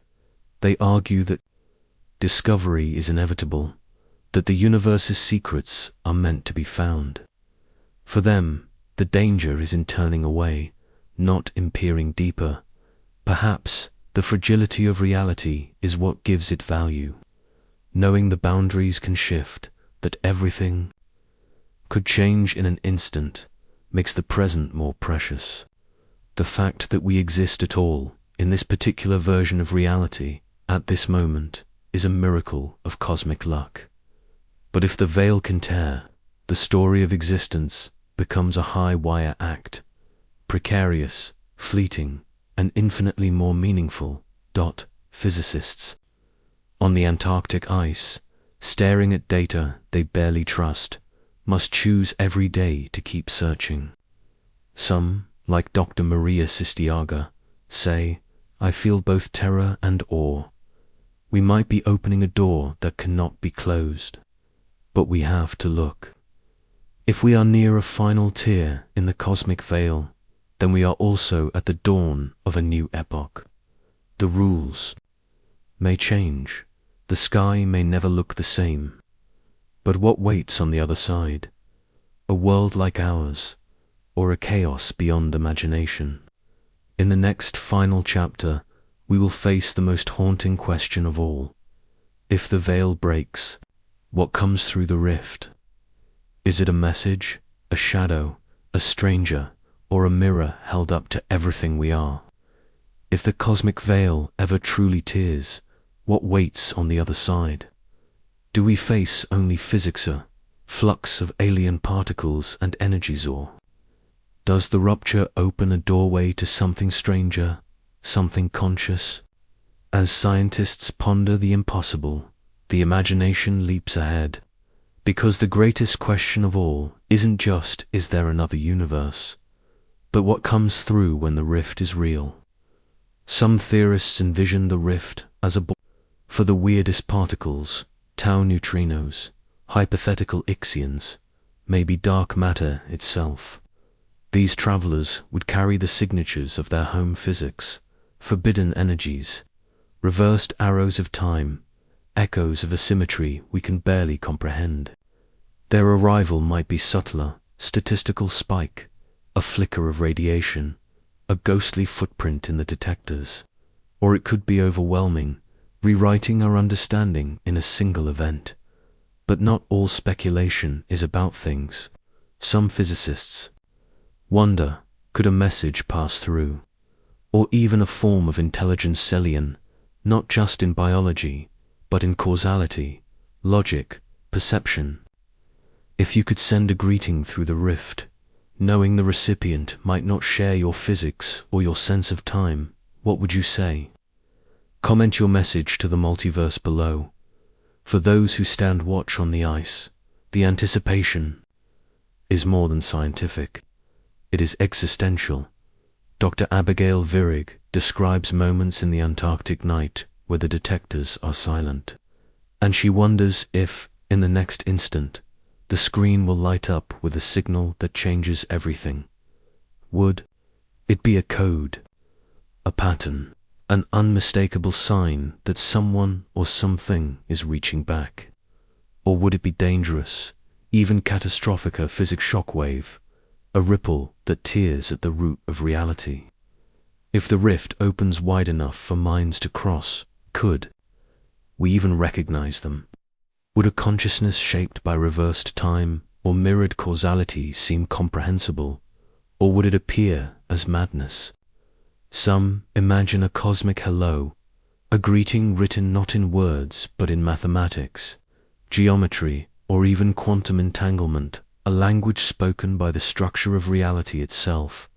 They argue that discovery is inevitable, that the universe's secrets are meant to be found. For them, the danger is in turning away, not in peering deeper. Perhaps the fragility of reality is what gives it value. Knowing the boundaries can shift, that everything could change in an instant, makes the present more precious. The fact that we exist at all, in this particular version of reality, at this moment, is a miracle of cosmic luck. But if the veil can tear, the story of existence becomes a high-wire act, precarious, fleeting, and infinitely more meaningful. Physicists on the Antarctic ice, staring at data they barely trust, must choose every day to keep searching. Some, like Dr. Maria Sistiaga, say, "I feel both terror and awe." We might be opening a door that cannot be closed, but we have to look. If we are near a final tear in the cosmic veil, then we are also at the dawn of a new epoch. The rules may change, the sky may never look the same, but what waits on the other side? A world like ours, or a chaos beyond imagination? In the next final chapter, we will face the most haunting question of all. If the veil breaks, what comes through the rift? Is it a message, a shadow, a stranger, or a mirror held up to everything we are? If the cosmic veil ever truly tears, what waits on the other side? Do we face only physics, flux of alien particles and energies, or does the rupture open a doorway to something stranger, something conscious? As scientists ponder the impossible, the imagination leaps ahead, because the greatest question of all isn't just, is there another universe, but what comes through when the rift is real? Some theorists envision the rift as a for the weirdest particles, tau neutrinos, hypothetical ixions, maybe dark matter itself. These travelers would carry the signatures of their home physics, forbidden energies, reversed arrows of time, echoes of a symmetry we can barely comprehend. Their arrival might be subtler, statistical spike, a flicker of radiation, a ghostly footprint in the detectors, or it could be overwhelming, rewriting our understanding in a single event. But not all speculation is about things. Some physicists wonder, could a message pass through, or even a form of intelligence alien, not just in biology, but in causality, logic, perception? If you could send a greeting through the rift, knowing the recipient might not share your physics or your sense of time, what would you say? Comment your message to the multiverse below. For those who stand watch on the ice, the anticipation is more than scientific. It is existential. Dr. Abigail Virig describes moments in the Antarctic night where the detectors are silent, and she wonders if, in the next instant, the screen will light up with a signal that changes everything. Would it be a code, a pattern, an unmistakable sign that someone or something is reaching back? Or would it be dangerous, even catastrophic, a physics shockwave, a ripple that tears at the root of reality? If the rift opens wide enough for minds to cross, could we even recognize them? Would a consciousness shaped by reversed time or mirrored causality seem comprehensible, or would it appear as madness? Some imagine a cosmic hello, a greeting written not in words but in mathematics, geometry, or even quantum entanglement, a language spoken by the structure of reality itself.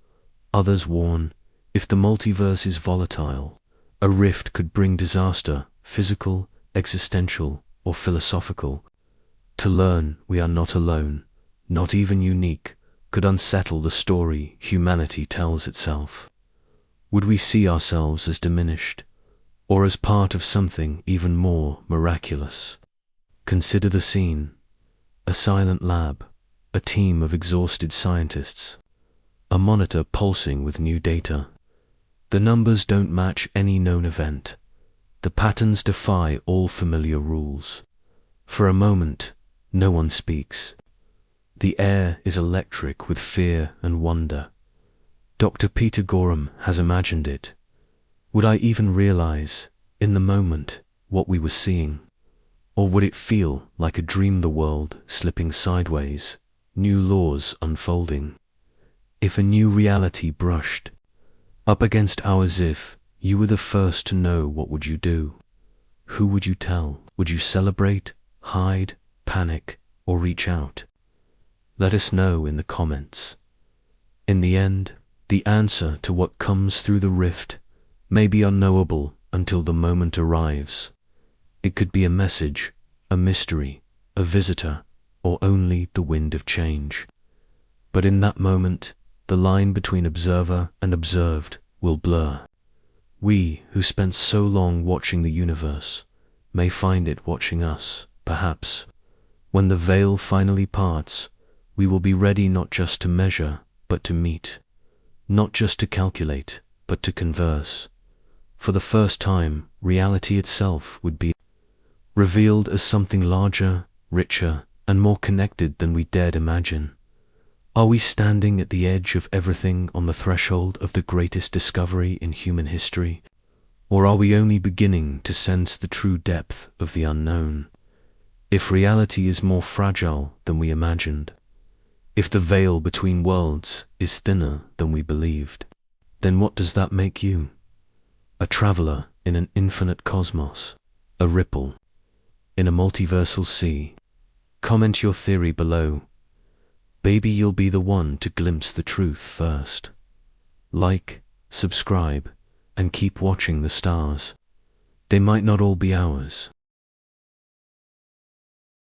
Others warn, if the multiverse is volatile, a rift could bring disaster, physical, existential, or philosophical. To learn we are not alone, not even unique, could unsettle the story humanity tells itself. Would we see ourselves as diminished, or as part of something even more miraculous? Consider the scene: a silent lab, a team of exhausted scientists, a monitor pulsing with new data. The numbers don't match any known event. The patterns defy all familiar rules. For a moment, no one speaks. The air is electric with fear and wonder. Dr. Peter Gorham has imagined it. Would I even realize, in the moment, what we were seeing? Or would it feel like a dream, the world slipping sideways, new laws unfolding? If a new reality brushed up against ours, if you were the first to know, what would you do? Who would you tell? Would you celebrate, hide, panic, or reach out? Let us know in the comments. In the end, the answer to what comes through the rift may be unknowable until the moment arrives. It could be a message, a mystery, a visitor, or only the wind of change. But in that moment, the line between observer and observed will blur. We, who spent so long watching the universe, may find it watching us, perhaps. When the veil finally parts, we will be ready not just to measure, but to meet. Not just to calculate, but to converse. For the first time, reality itself would be revealed as something larger, richer, and more connected than we dared imagine. Are we standing at the edge of everything, on the threshold of the greatest discovery in human history? Or are we only beginning to sense the true depth of the unknown? If reality is more fragile than we imagined, if the veil between worlds is thinner than we believed, then what does that make you? A traveler in an infinite cosmos, a ripple in a multiversal sea? Comment your theory below. Maybe you'll be the one to glimpse the truth first. Like, subscribe, and keep watching the stars. They might not all be ours,